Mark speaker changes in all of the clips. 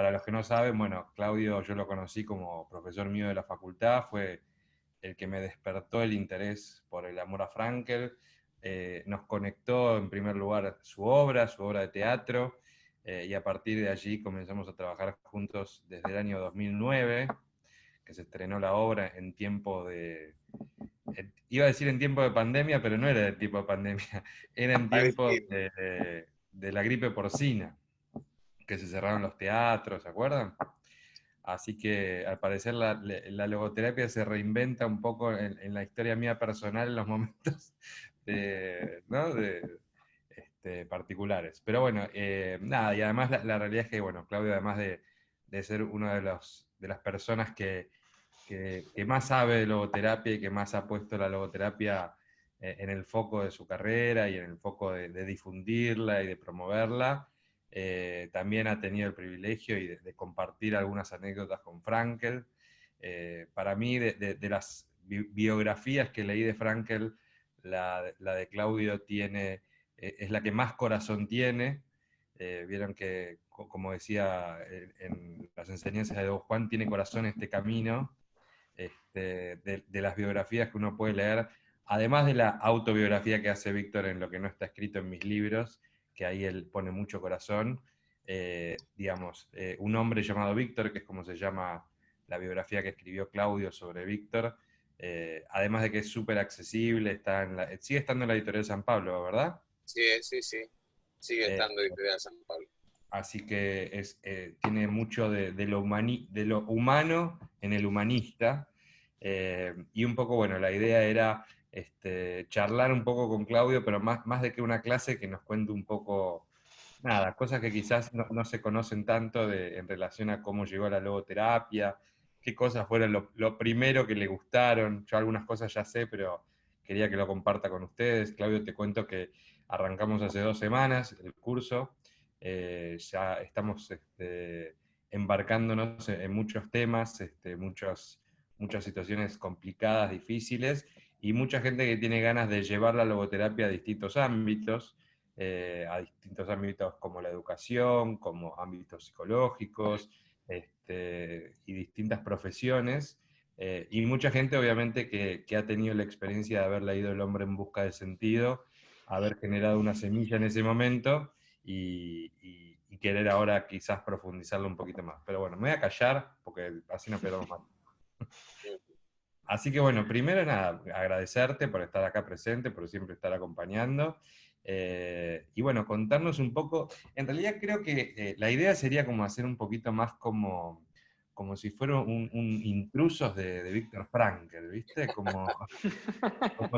Speaker 1: para los que no saben, bueno, Claudio yo lo conocí como profesor mío de la facultad, fue el que me despertó el interés por el amor a Frankel. Nos conectó en primer lugar su obra de teatro, y a partir de allí comenzamos a trabajar juntos desde el año 2009, que se estrenó la obra en tiempo de... Iba a decir en tiempo de pandemia, pero no era de tiempo de pandemia, era en tiempo
Speaker 2: Parecido.
Speaker 1: de la gripe porcina, que se cerraron los teatros, ¿se acuerdan? Así que al parecer la logoterapia se reinventa un poco en la historia mía personal en los momentos ¿no? Particulares. Pero bueno, nada, y además la realidad es que, bueno, Claudio, además de ser uno de las personas que más sabe de logoterapia y que más ha puesto la logoterapia en el foco de su carrera y en el foco de difundirla y de promoverla, también ha tenido el privilegio de compartir algunas anécdotas con Frankel. Para mí, de las biografías que leí de Frankel, la de Claudio es la que más corazón tiene. Vieron que, como decía en las enseñanzas de Don Juan, tiene corazón este camino, de las biografías que uno puede leer, además de la autobiografía que hace Víctor en lo que no está escrito en mis libros, que ahí él pone mucho corazón. Digamos, Un hombre llamado Víctor, que es como se llama la biografía que escribió Claudio sobre Víctor, además de que es súper accesible, sigue estando en la editorial San Pablo, ¿verdad?
Speaker 2: Sí, sí, sí. Sigue
Speaker 1: Eh,
Speaker 2: estando Editorial San Pablo.
Speaker 1: Así que tiene mucho de lo humano en el humanista. Y un poco, bueno, la idea era charlar un poco con Claudio, pero más de que una clase, que nos cuente un poco, nada, cosas que quizás no se conocen tanto en relación a cómo llegó a la logoterapia, qué cosas fueron lo primero que le gustaron. Yo algunas cosas ya sé, pero quería que lo comparta con ustedes. Claudio, te cuento que arrancamos hace 2 semanas el curso. Ya estamos embarcándonos en muchos temas, muchas situaciones complicadas, difíciles, y mucha gente que tiene ganas de llevar la logoterapia a distintos ámbitos como la educación, como ámbitos psicológicos, y distintas profesiones. Y mucha gente, obviamente, que ha tenido la experiencia de haber leído El hombre en busca de sentido, haber generado una semilla en ese momento y querer ahora quizás profundizarlo un poquito más. Pero bueno, me voy a callar porque así no perdemos más. Así que bueno, primero nada, agradecerte por estar acá presente, por siempre estar acompañando. Y bueno, contarnos un poco. En realidad creo que la idea sería como hacer un poquito más como si fuera un intrusos de Víctor Frankl, ¿viste? Como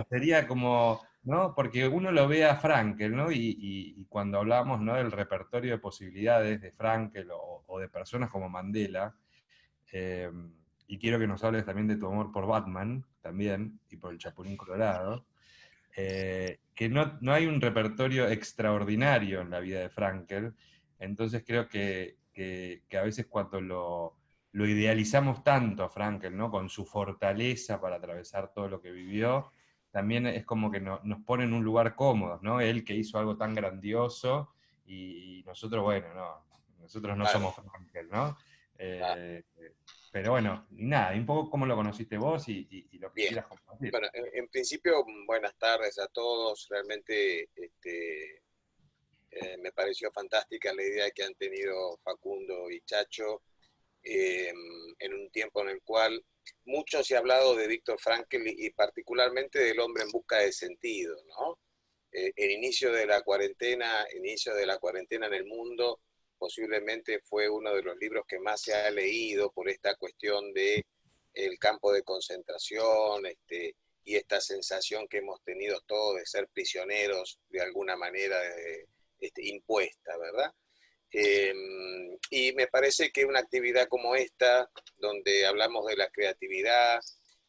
Speaker 1: sería como, ¿no? Porque uno lo ve a Frankel, ¿no? Y cuando hablamos, ¿no? Del repertorio de posibilidades de Frankel o de personas como Mandela, eh, y quiero que nos hables también de tu amor por Batman, también, y por el Chapulín Colorado, que no hay un repertorio extraordinario en la vida de Frankel. Entonces creo que a veces cuando lo idealizamos tanto a Frankel, ¿no? Con su fortaleza para atravesar todo lo que vivió, también es como que nos pone en un lugar cómodo, ¿no? Él que hizo algo tan grandioso y nosotros, bueno, no, nosotros no
Speaker 2: Claro,
Speaker 1: somos Frankel, ¿no?
Speaker 2: claro.
Speaker 1: Eh, pero bueno, y nada, y un poco cómo lo conociste vos y lo que
Speaker 2: Bien.
Speaker 1: quieras compartir.
Speaker 2: Bueno, en principio, buenas tardes a todos. Realmente me pareció fantástica la idea que han tenido Facundo y Chacho eh, en un tiempo en el cual mucho se ha hablado de Víctor Frankl y particularmente del hombre en busca de sentido, ¿no? Inicio de la cuarentena en el mundo, posiblemente fue uno de los libros que más se ha leído por esta cuestión de el campo de concentración, y esta sensación que hemos tenido todos de ser prisioneros de alguna manera impuesta, ¿verdad? Eh, y me parece que una actividad como esta, donde hablamos de la creatividad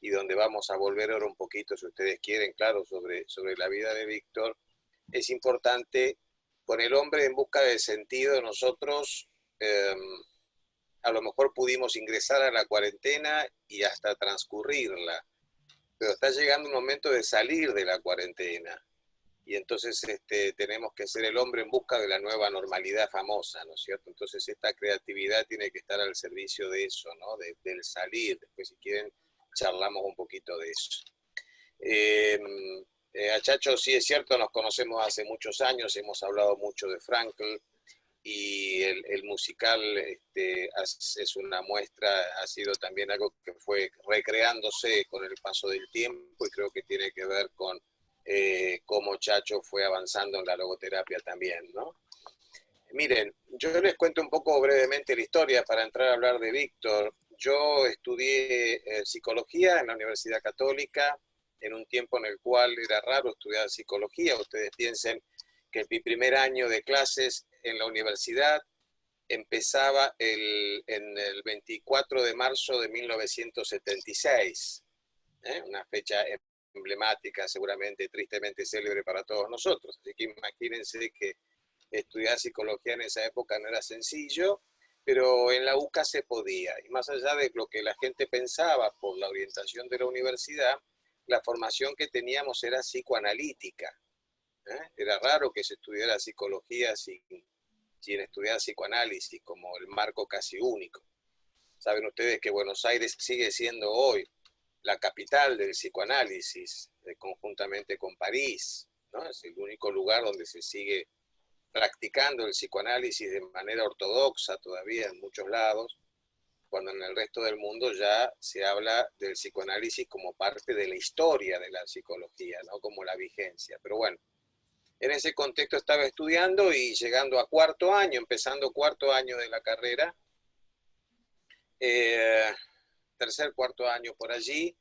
Speaker 2: y donde vamos a volver ahora un poquito, si ustedes quieren, claro, sobre la vida de Víctor, es importante. Con el hombre en busca de sentido, nosotros a lo mejor pudimos ingresar a la cuarentena y hasta transcurrirla, pero está llegando un momento de salir de la cuarentena. y entonces tenemos que ser el hombre en busca de la nueva normalidad famosa, ¿no es cierto? Entonces esta creatividad tiene que estar al servicio de eso, ¿no? Del salir. Después, si quieren, charlamos un poquito de eso. A Chacho, sí es cierto, nos conocemos hace muchos años, hemos hablado mucho de Frankl, y el musical es una muestra, ha sido también algo que fue recreándose con el paso del tiempo, y creo que tiene que ver con cómo Chacho fue avanzando en la logoterapia también, ¿no? Miren, yo les cuento un poco brevemente la historia para entrar a hablar de Víctor. Yo estudié psicología en la Universidad Católica, en un tiempo en el cual era raro estudiar psicología. Ustedes piensen que mi primer año de clases en la universidad empezaba en el 24 de marzo de 1976, una fecha emblemática, seguramente tristemente célebre para todos nosotros. Así que imagínense que estudiar psicología en esa época no era sencillo, pero en la UCA se podía. Y más allá de lo que la gente pensaba por la orientación de la universidad, la formación que teníamos era psicoanalítica. Era raro que se estudiara psicología sin estudiar psicoanálisis, como el marco casi único. Saben ustedes que Buenos Aires sigue siendo hoy la capital del psicoanálisis, conjuntamente con París, ¿no? Es el único lugar donde se sigue practicando el psicoanálisis de manera ortodoxa todavía en muchos lados, cuando en el resto del mundo ya se habla del psicoanálisis como parte de la historia de la psicología, no como la vigencia. Pero bueno, en ese contexto estaba estudiando y llegando a cuarto año, empezando cuarto año de la carrera, tercer, cuarto año por allí,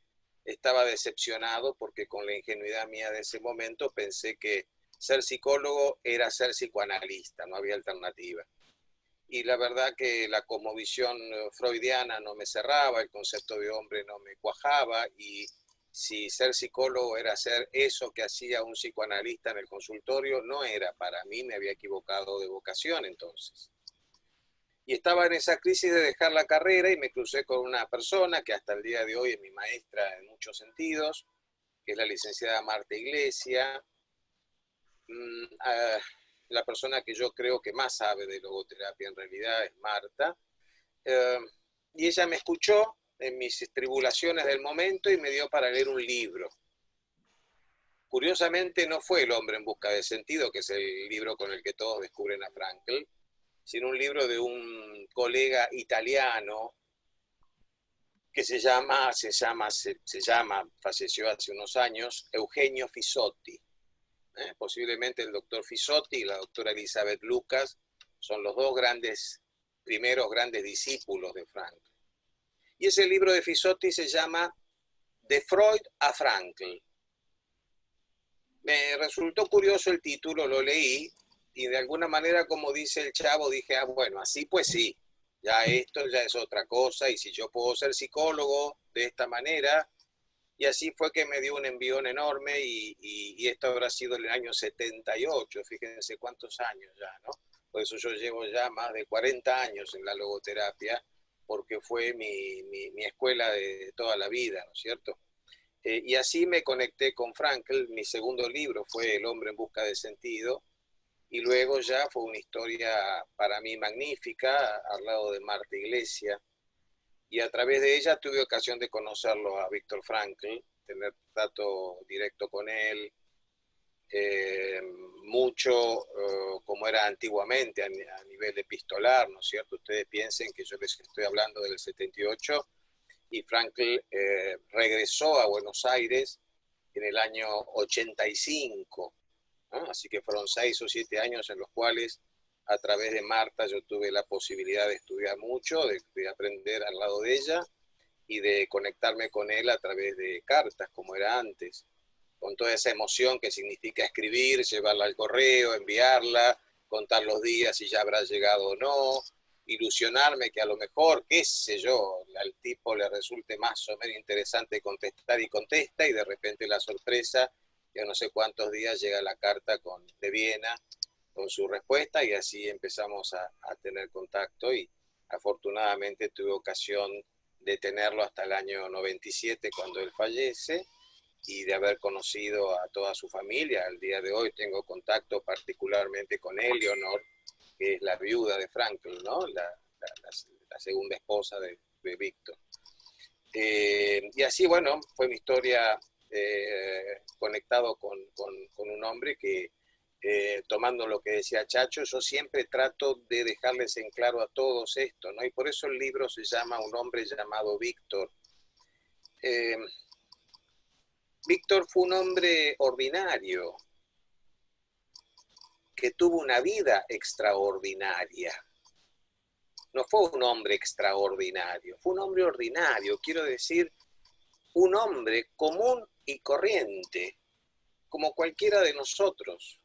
Speaker 2: estaba decepcionado porque con la ingenuidad mía de ese momento pensé que ser psicólogo era ser psicoanalista, no había alternativa. Y la verdad que la cosmovisión freudiana no me cerraba, el concepto de hombre no me cuajaba, y si ser psicólogo era hacer eso que hacía un psicoanalista en el consultorio, no era para mí, me había equivocado de vocación entonces. Y estaba en esa crisis de dejar la carrera y me crucé con una persona que hasta el día de hoy es mi maestra en muchos sentidos, que es la licenciada Marta Iglesia, la persona que yo creo que más sabe de logoterapia en realidad es Marta, y ella me escuchó en mis tribulaciones del momento y me dio para leer un libro. Curiosamente no fue El hombre en busca de sentido, que es el libro con el que todos descubren a Frankl, sino un libro de un colega italiano que falleció hace unos años, Eugenio Fisotti. Posiblemente el doctor Fisotti y la doctora Elizabeth Lucas son los dos primeros grandes discípulos de Frankl. Y ese libro de Fisotti se llama De Freud a Frankl. Me resultó curioso el título, lo leí, y de alguna manera, como dice el chavo, dije, bueno, así pues sí, ya esto ya es otra cosa, y si yo puedo ser psicólogo de esta manera. Y así fue que me dio un envión enorme, y esto habrá sido en el año 78, fíjense cuántos años ya, ¿no? Por eso yo llevo ya más de 40 años en la logoterapia, porque fue mi escuela de toda la vida, ¿no es cierto? Y así me conecté con Frankl. Mi segundo libro fue El hombre en busca de sentido, y luego ya fue una historia para mí magnífica, al lado de Marta Iglesia, y a través de ella tuve ocasión de conocerlo a Víctor Frankl, tener trato directo con él, mucho como era antiguamente a nivel epistolar, ¿no es cierto? Ustedes piensen que yo les estoy hablando del 78, y Frankl regresó a Buenos Aires en el año 85, ¿no? Así que fueron 6 o 7 años en los cuales a través de Marta yo tuve la posibilidad de estudiar mucho, de aprender al lado de ella y de conectarme con él a través de cartas, como era antes, con toda esa emoción que significa escribir, llevarla al correo, enviarla, contar los días si ya habrá llegado o no, ilusionarme que a lo mejor, qué sé yo, al tipo le resulte más o menos interesante contestar, y contesta, y de repente la sorpresa, ya no sé cuántos días llega la carta de Viena con su respuesta, y así empezamos a tener contacto, y afortunadamente tuve ocasión de tenerlo hasta el año 97 cuando él fallece, y de haber conocido a toda su familia. Al día de hoy tengo contacto particularmente con Eleanor, que es la viuda de Frankl, ¿no? La segunda esposa de Víctor. Y así, bueno, fue mi historia conectado con un hombre que, tomando lo que decía Chacho, yo siempre trato de dejarles en claro a todos esto, ¿no? Y por eso el libro se llama Un hombre llamado Víctor. Víctor fue un hombre ordinario, que tuvo una vida extraordinaria. No fue un hombre extraordinario, fue un hombre ordinario, quiero decir, un hombre común y corriente, como cualquiera de nosotros.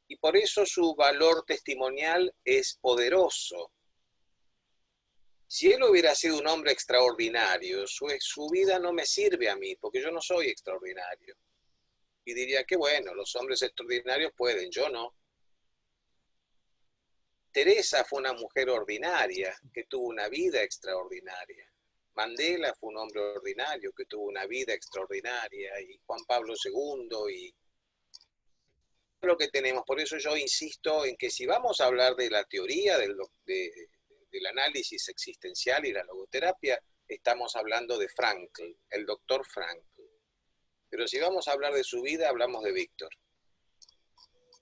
Speaker 2: Y por eso su valor testimonial es poderoso. Si él hubiera sido un hombre extraordinario, su vida no me sirve a mí, porque yo no soy extraordinario. Y diría que bueno, los hombres extraordinarios pueden, yo no. Teresa fue una mujer ordinaria que tuvo una vida extraordinaria. Mandela fue un hombre ordinario que tuvo una vida extraordinaria, y Juan Pablo II, y lo que tenemos. Por eso yo insisto en que si vamos a hablar de la teoría del análisis existencial y la logoterapia, estamos hablando de Frankl, el doctor Frankl. Pero si vamos a hablar de su vida, hablamos de Víctor,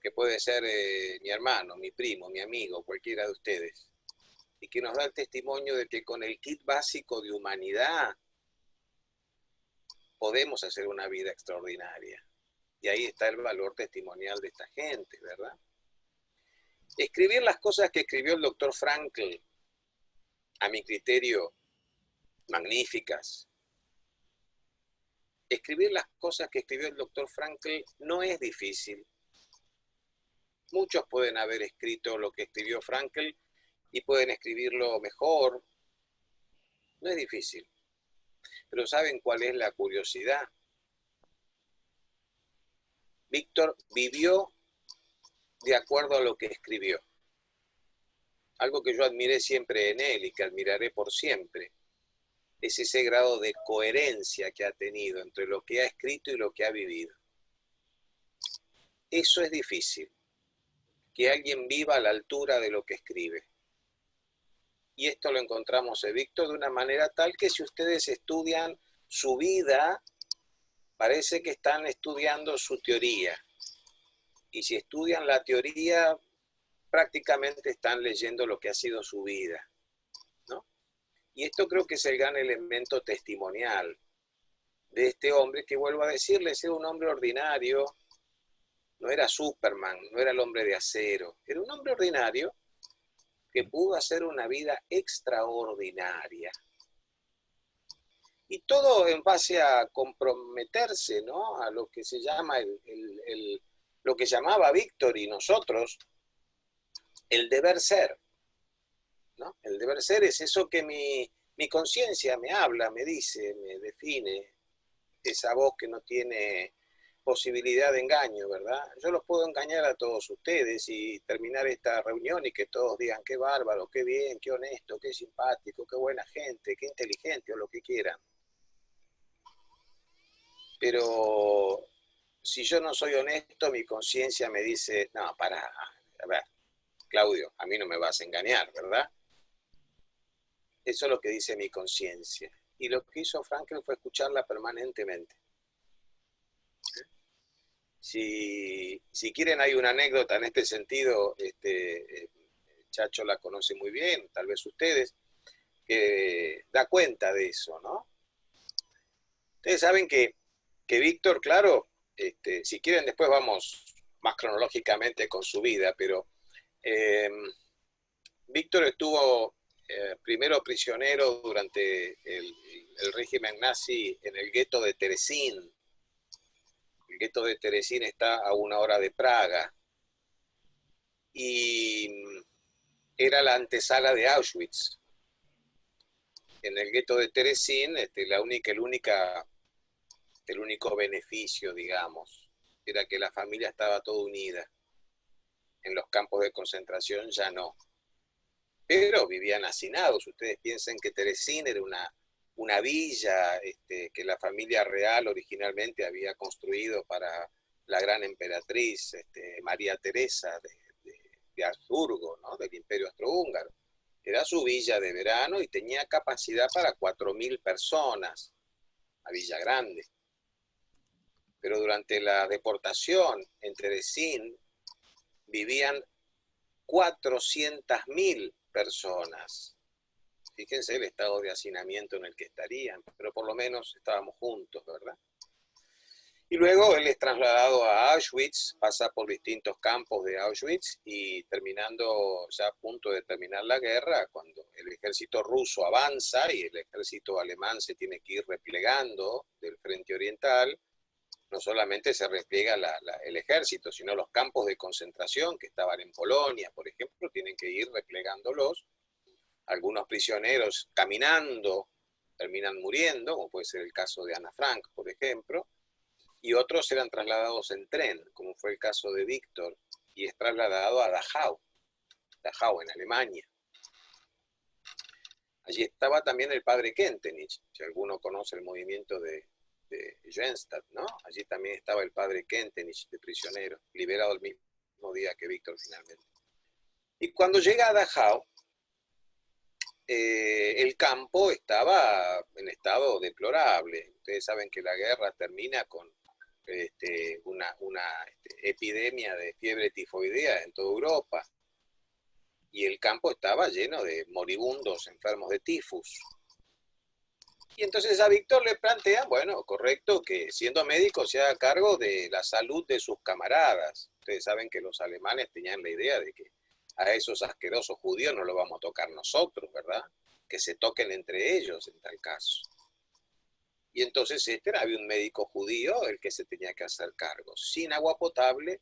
Speaker 2: que puede ser mi hermano, mi primo, mi amigo, cualquiera de ustedes, y que nos da el testimonio de que con el kit básico de humanidad podemos hacer una vida extraordinaria. Y ahí está el valor testimonial de esta gente, ¿verdad? Escribir las cosas que escribió el doctor Frankl, a mi criterio, magníficas. Escribir las cosas que escribió el doctor Frankl no es difícil. Muchos pueden haber escrito lo que escribió Frankl y pueden escribirlo mejor. No es difícil. Pero ¿saben cuál es la curiosidad? Víctor vivió de acuerdo a lo que escribió. Algo que yo admiré siempre en él y que admiraré por siempre es ese grado de coherencia que ha tenido entre lo que ha escrito y lo que ha vivido. Eso es difícil, que alguien viva a la altura de lo que escribe. Y esto lo encontramos en Víctor de una manera tal que si ustedes estudian su vida, parece que están estudiando su teoría. Y si estudian la teoría, prácticamente están leyendo lo que ha sido su vida, ¿no? Y esto creo que es el gran elemento testimonial de este hombre, que vuelvo a decirles, era un hombre ordinario, no era Superman, no era el hombre de acero, era un hombre ordinario que pudo hacer una vida extraordinaria. Y todo en base a comprometerse, ¿no? A lo que se llama lo que llamaba Víctor y nosotros el deber ser, ¿no? El deber ser es eso que mi conciencia me habla, me dice, me define, esa voz que no tiene posibilidad de engaño, ¿verdad? Yo los puedo engañar a todos ustedes y terminar esta reunión y que todos digan qué bárbaro, qué bien, qué honesto, qué simpático, qué buena gente, qué inteligente o lo que quieran. Pero si yo no soy honesto, mi conciencia me dice, no, pará, a ver, Claudio, a mí no me vas a engañar, ¿verdad? Eso es lo que dice mi conciencia. Y lo que hizo Franklin fue escucharla permanentemente. Si quieren, hay una anécdota en este sentido, Chacho la conoce muy bien, tal vez ustedes, que da cuenta de eso, ¿no? Ustedes saben que Víctor, claro, si quieren después vamos más cronológicamente con su vida, pero Víctor estuvo primero prisionero durante el régimen nazi en el gueto de Terezín. El gueto de Terezín está a 1 hora de Praga y era la antesala de Auschwitz. En el gueto de Terezín, el único beneficio, digamos, era que la familia estaba toda unida. En los campos de concentración ya no. Pero vivían hacinados. Ustedes piensen que Terezín era una una villa que la familia real originalmente había construido para la gran emperatriz María Teresa de Habsburgo, ¿no? Del Imperio Austrohúngaro. Era su villa de verano y tenía capacidad para 4.000 personas, una villa grande. Pero durante la deportación en Terezín vivían 400.000 personas. Fíjense el estado de hacinamiento en el que estarían, pero por lo menos estábamos juntos, ¿verdad? Y luego él es trasladado a Auschwitz, pasa por distintos campos de Auschwitz y terminando, ya a punto de terminar la guerra, cuando el ejército ruso avanza y el ejército alemán se tiene que ir replegando del frente oriental, no solamente se repliega el ejército, sino los campos de concentración que estaban en Polonia, por ejemplo, tienen que ir replegándolos. Algunos prisioneros caminando terminan muriendo, como puede ser el caso de Ana Frank, por ejemplo, y otros eran trasladados en tren, como fue el caso de Víctor, y es trasladado a Dachau en Alemania. Allí estaba también el padre Kentenich, si alguno conoce el movimiento de Joenstadt, ¿no? Allí también estaba el padre Kentenich de prisionero, liberado el mismo día que Víctor finalmente. Y cuando llega a Dachau, el campo estaba en estado deplorable. Ustedes saben que la guerra termina con una epidemia de fiebre tifoidea en toda Europa. Y el campo estaba lleno de moribundos enfermos de tifus. Y entonces a Víctor le plantean, bueno, correcto, que siendo médico se haga cargo de la salud de sus camaradas. Ustedes saben que los alemanes tenían la idea de que a esos asquerosos judíos no lo vamos a tocar nosotros, ¿verdad? Que se toquen entre ellos en tal caso. Y entonces había un médico judío el que se tenía que hacer cargo, sin agua potable,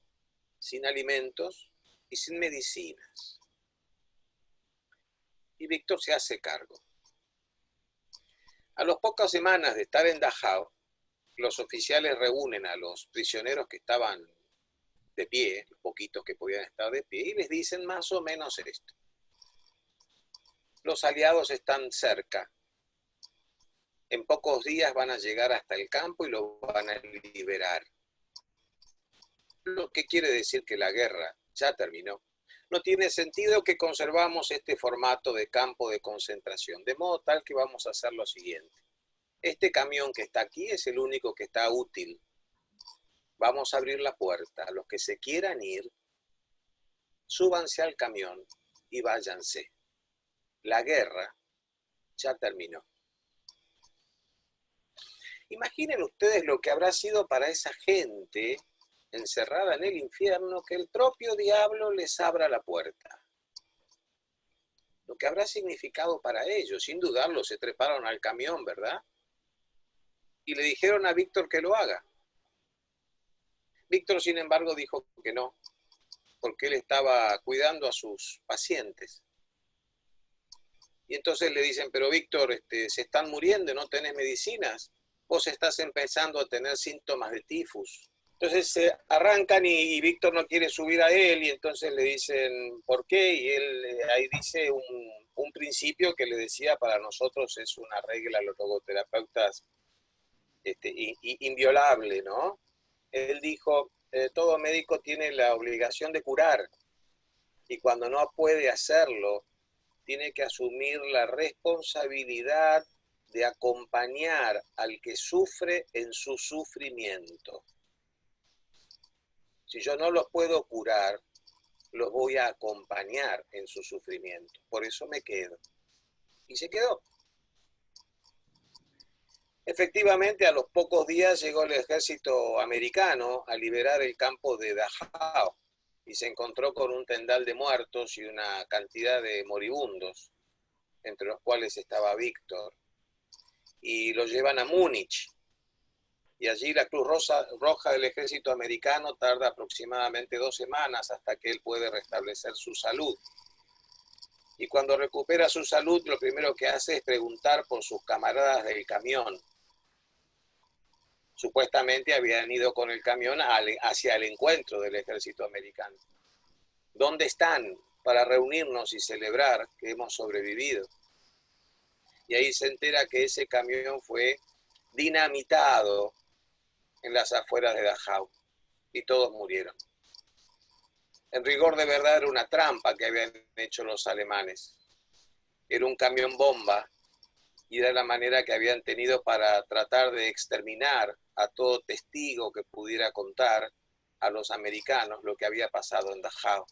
Speaker 2: sin alimentos y sin medicinas. Y Víctor se hace cargo. A las pocas semanas de estar en Dachau, los oficiales reúnen a los prisioneros que estaban de pie, los poquitos que podían estar de pie, y les dicen más o menos esto. Los aliados están cerca. En pocos días van a llegar hasta el campo y lo van a liberar. Lo que quiere decir que la guerra ya terminó. No tiene sentido que conservamos este formato de campo de concentración, de modo tal que vamos a hacer lo siguiente. Este camión que está aquí es el único que está útil. Vamos a abrir la puerta. Los que se quieran ir, súbanse al camión y váyanse. La guerra ya terminó. Imaginen ustedes lo que habrá sido para esa gente encerrada en el infierno, que el propio diablo les abra la puerta. Lo que habrá significado para ellos, sin dudarlo, se treparon al camión, ¿verdad? Y le dijeron a Víctor que lo haga. Víctor, sin embargo, dijo que no, porque él estaba cuidando a sus pacientes. Y entonces le dicen, pero Víctor, se están muriendo, no tenés medicinas, vos estás empezando a tener síntomas de tifus. Entonces se arrancan y Víctor no quiere subir a él y entonces le dicen, ¿por qué? Y él ahí dice un principio que le decía, para nosotros es una regla, los logoterapeutas, inviolable, ¿no? Él dijo, todo médico tiene la obligación de curar y cuando no puede hacerlo, tiene que asumir la responsabilidad de acompañar al que sufre en su sufrimiento. Si yo no los puedo curar, los voy a acompañar en su sufrimiento. Por eso me quedo. Y se quedó. Efectivamente, a los pocos días llegó el ejército americano a liberar el campo de Dachau y se encontró con un tendal de muertos y una cantidad de moribundos, entre los cuales estaba Víctor, y lo llevan a Múnich. Y allí la Cruz Roja del ejército americano tarda aproximadamente 2 semanas hasta que él puede restablecer su salud. Y cuando recupera su salud, lo primero que hace es preguntar por sus camaradas del camión. Supuestamente habían ido con el camión hacia el encuentro del ejército americano. ¿Dónde están para reunirnos y celebrar que hemos sobrevivido? y ahí se entera que ese camión fue dinamitado en las afueras de Dachau y todos murieron. En rigor de verdad era una trampa que habían hecho los alemanes. Era un camión bomba y era la manera que habían tenido para tratar de exterminar a todo testigo que pudiera contar a los americanos lo que había pasado en Dachau.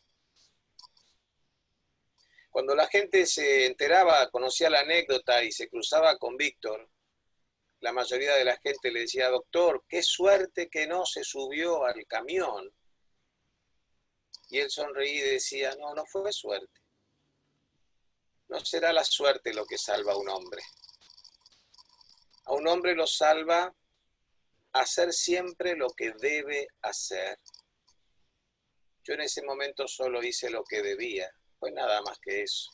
Speaker 2: Cuando la gente se enteraba, conocía la anécdota y se cruzaba con Víctor, la mayoría de la gente le decía, doctor, qué suerte que no se subió al camión. Y él sonreía y decía, no, no fue suerte. No será la suerte lo que salva a un hombre. A un hombre lo salva hacer siempre lo que debe hacer. Yo en ese momento solo hice lo que debía, pues nada más que eso.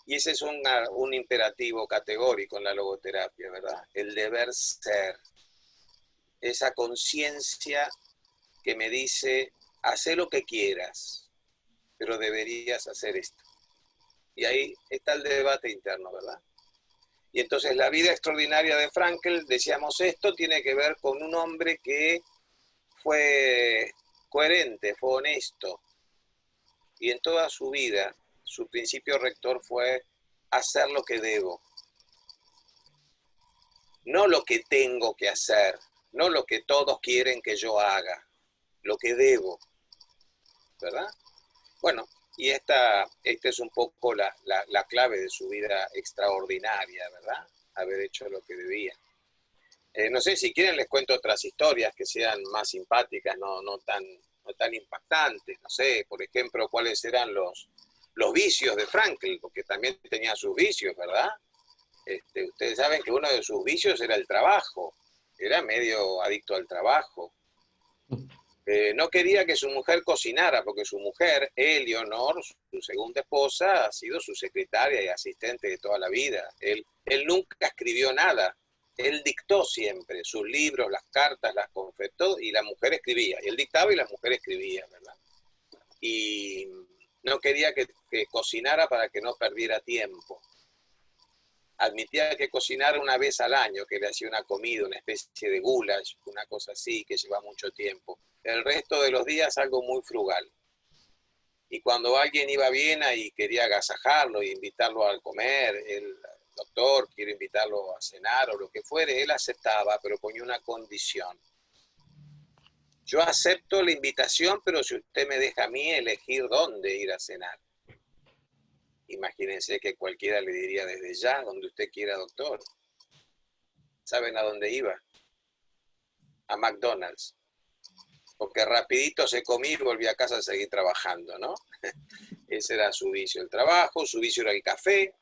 Speaker 2: Y ese es un imperativo categórico en la logoterapia, ¿verdad? El deber ser. Esa conciencia que me dice, haz lo que quieras, pero deberías hacer esto. Y ahí está el debate interno, ¿verdad? Y entonces la vida extraordinaria de Frankl, decíamos esto, tiene que ver con un hombre que fue coherente, fue honesto. Y en toda su vida, su principio rector fue hacer lo que debo. No lo que tengo que hacer, no lo que todos quieren que yo haga, lo que debo, ¿verdad? Bueno, y esta es un poco la clave de su vida extraordinaria, ¿verdad? Haber hecho lo que debía. No sé, si quieren les cuento otras historias que sean más simpáticas, no tan impactantes. No sé, por ejemplo, cuáles eran los vicios de Frankl, porque también tenía sus vicios, ¿verdad? Ustedes saben que uno de sus vicios era el trabajo. Era medio adicto al trabajo. No quería que su mujer cocinara, porque su mujer, Eleonor, su segunda esposa, ha sido su secretaria y asistente de toda la vida. Él nunca escribió nada. Él dictó siempre sus libros, las cartas, las confetó, y la mujer escribía. Y él dictaba y la mujer escribía, ¿verdad? Y no quería que cocinara para que no perdiera tiempo. Admitía que cocinara una vez al año, que le hacía una comida, una especie de goulash, una cosa así, que lleva mucho tiempo. El resto de los días algo muy frugal. Y cuando alguien iba bien y quería agasajarlo e invitarlo a comer, el doctor quiere invitarlo a cenar o lo que fuere, él aceptaba, pero ponía una condición. Yo acepto la invitación, pero si usted me deja a mí elegir dónde ir a cenar. Imagínense que cualquiera le diría desde ya, donde usted quiera, doctor. ¿Saben a dónde iba? A McDonald's. Porque rapidito se comía y volvía a casa a seguir trabajando, ¿no? Ese era su vicio, el trabajo. Su vicio era el café,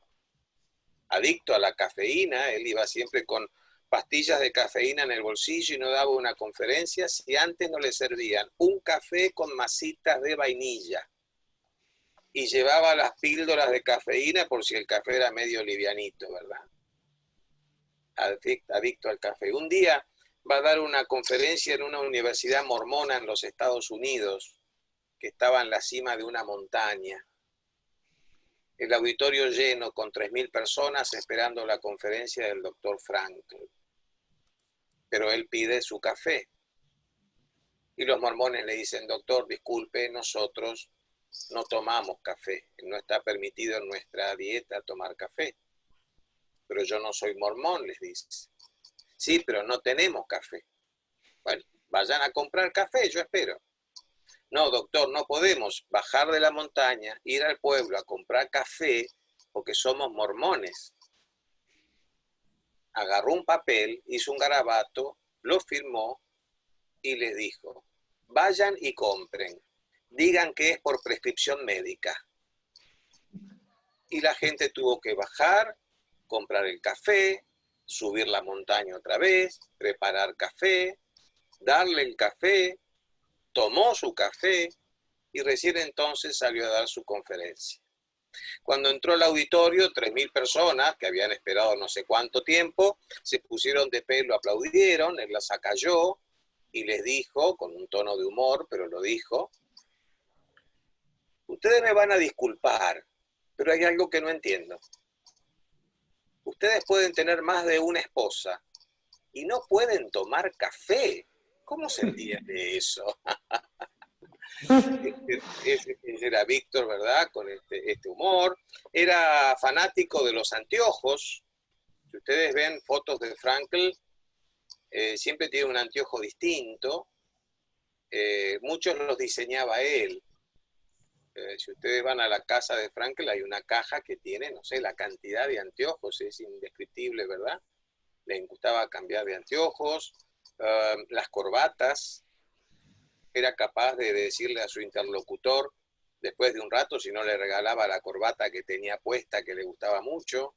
Speaker 2: adicto a la cafeína. Él iba siempre con pastillas de cafeína en el bolsillo y no daba una conferencia si antes no le servían un café con masitas de vainilla. Y llevaba las píldoras de cafeína por si el café era medio livianito, ¿verdad? Adicto al café. Un día va a dar una conferencia en una universidad mormona en los Estados Unidos, que estaba en la cima de una montaña. El auditorio lleno con 3.000 personas esperando la conferencia del doctor Frankl. Pero él pide su café. Y los mormones le dicen, doctor, disculpe, nosotros no tomamos café. No está permitido en nuestra dieta tomar café. Pero yo no soy mormón, les dice. Sí, pero no tenemos café. Bueno, vayan a comprar café, yo espero. No, doctor, no podemos bajar de la montaña, ir al pueblo a comprar café porque somos mormones. Agarró un papel, hizo un garabato, lo firmó y les dijo, vayan y compren, digan que es por prescripción médica. Y la gente tuvo que bajar, comprar el café, subir la montaña otra vez, preparar café, darle el café, tomó su café y recién entonces salió a dar su conferencia. Cuando entró al auditorio, 3.000 personas que habían esperado no sé cuánto tiempo, se pusieron de pie, lo aplaudieron, él las acalló y les dijo, con un tono de humor, pero lo dijo, ustedes me van a disculpar, pero hay algo que no entiendo. ustedes pueden tener más de una esposa y no pueden tomar café. ¿Cómo se entiende eso? Ese era Víctor, ¿verdad? Con este humor. Era fanático de los anteojos. Si ustedes ven fotos de Frankl, siempre tiene un anteojo distinto. Muchos los diseñaba él. Si ustedes van a la casa de Frankl, hay una caja que tiene, no sé, la cantidad de anteojos, es indescriptible, ¿verdad? Le gustaba cambiar de anteojos, las corbatas, era capaz de decirle a su interlocutor, después de un rato, si no le regalaba la corbata que tenía puesta, que le gustaba mucho.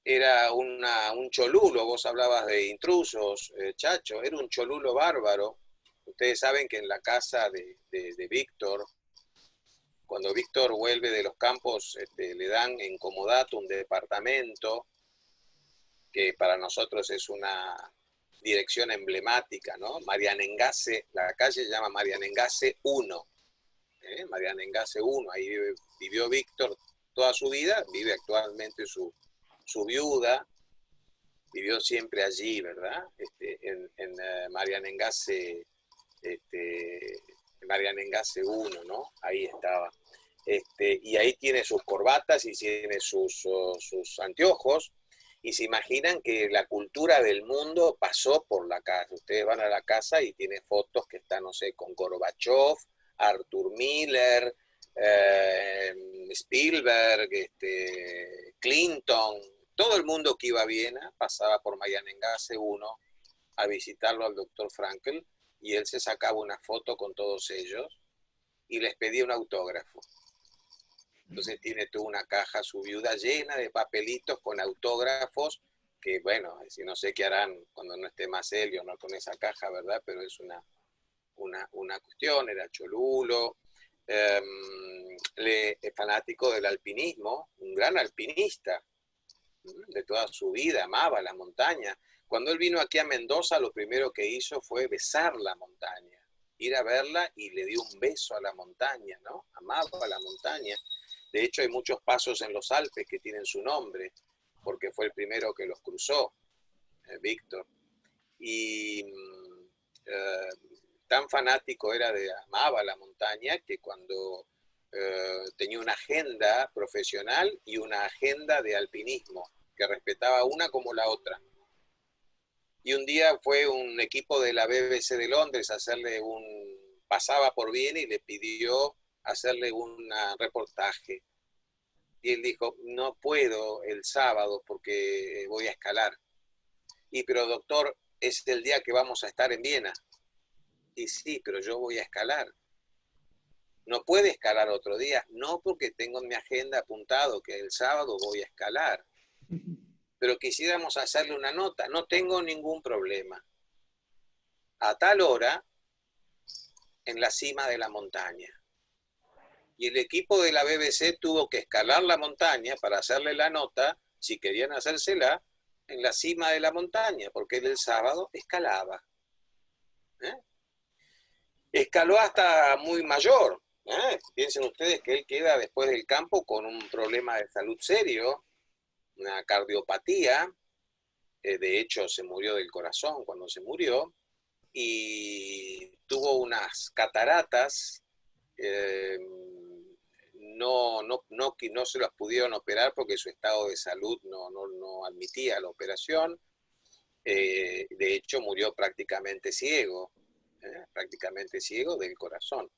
Speaker 2: Era un cholulo, vos hablabas de intrusos, Chacho, era un cholulo bárbaro. Ustedes saben que en la casa de Víctor, cuando Víctor vuelve de los campos, le dan en comodato un departamento que para nosotros es una dirección emblemática, ¿no? Marianengase, la calle se llama Marianengase 1. Marianengase 1, ahí vivió Víctor toda su vida, vive actualmente su viuda, vivió siempre allí, ¿verdad? En Marianengase, Marianengase 1, ¿no? Ahí estaba. Y ahí tiene sus corbatas y tiene sus anteojos, y se imaginan que la cultura del mundo pasó por la casa. Ustedes van a la casa y tiene fotos que están, no sé, con Gorbachev, Arthur Miller, Spielberg, Clinton, todo el mundo que iba a Viena pasaba por Marianengase 1 a visitarlo al doctor Frankl, y él se sacaba una foto con todos ellos y les pedía un autógrafo. Entonces tiene toda una caja, su viuda, llena de papelitos con autógrafos, que bueno, si no sé qué harán cuando no esté más él o no con esa caja, ¿verdad? Pero es una cuestión, era cholulo, fanático del alpinismo, un gran alpinista de toda su vida, amaba la montaña. Cuando él vino aquí a Mendoza, lo primero que hizo fue besar la montaña, ir a verla, y le dio un beso a la montaña, ¿no? Amaba la montaña. De hecho, hay muchos pasos en los Alpes que tienen su nombre, porque fue el primero que los cruzó, Víctor. Y tan fanático era amaba la montaña, que cuando tenía una agenda profesional y una agenda de alpinismo, que respetaba una como la otra. Y un día fue un equipo de la BBC de Londres a hacerle pasaba por Viena y le pidió hacerle un reportaje. Y él dijo, no puedo el sábado porque voy a escalar. Pero doctor, es el día que vamos a estar en Viena. Y sí, pero yo voy a escalar. ¿No puede escalar otro día? No, porque tengo en mi agenda apuntado que el sábado voy a escalar. Pero quisiéramos hacerle una nota. No tengo ningún problema. A tal hora, en la cima de la montaña. Y el equipo de la BBC tuvo que escalar la montaña para hacerle la nota, si querían hacérsela, en la cima de la montaña, porque él el sábado escalaba. Escaló hasta muy mayor. Piensen ustedes que él queda después del campo con un problema de salud serio, una cardiopatía, de hecho se murió del corazón cuando se murió, y tuvo unas cataratas, no se las pudieron operar porque su estado de salud no admitía la operación. De hecho murió prácticamente ciego del corazón.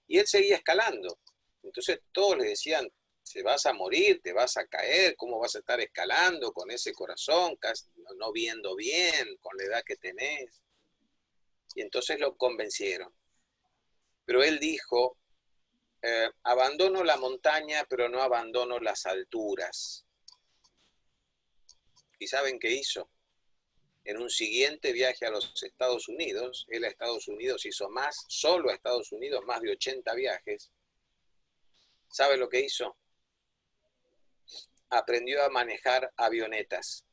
Speaker 2: Y él seguía escalando. Entonces todos le decían, se vas a morir, te vas a caer, ¿cómo vas a estar escalando con ese corazón, casi no viendo bien, con la edad que tenés? Y entonces lo convencieron. Pero él dijo, abandono la montaña, pero no abandono las alturas. ¿Y saben qué hizo? En un siguiente viaje a los Estados Unidos, él a Estados Unidos hizo solo a Estados Unidos, más de 80 viajes. ¿Sabe lo que hizo? Aprendió a manejar avionetas.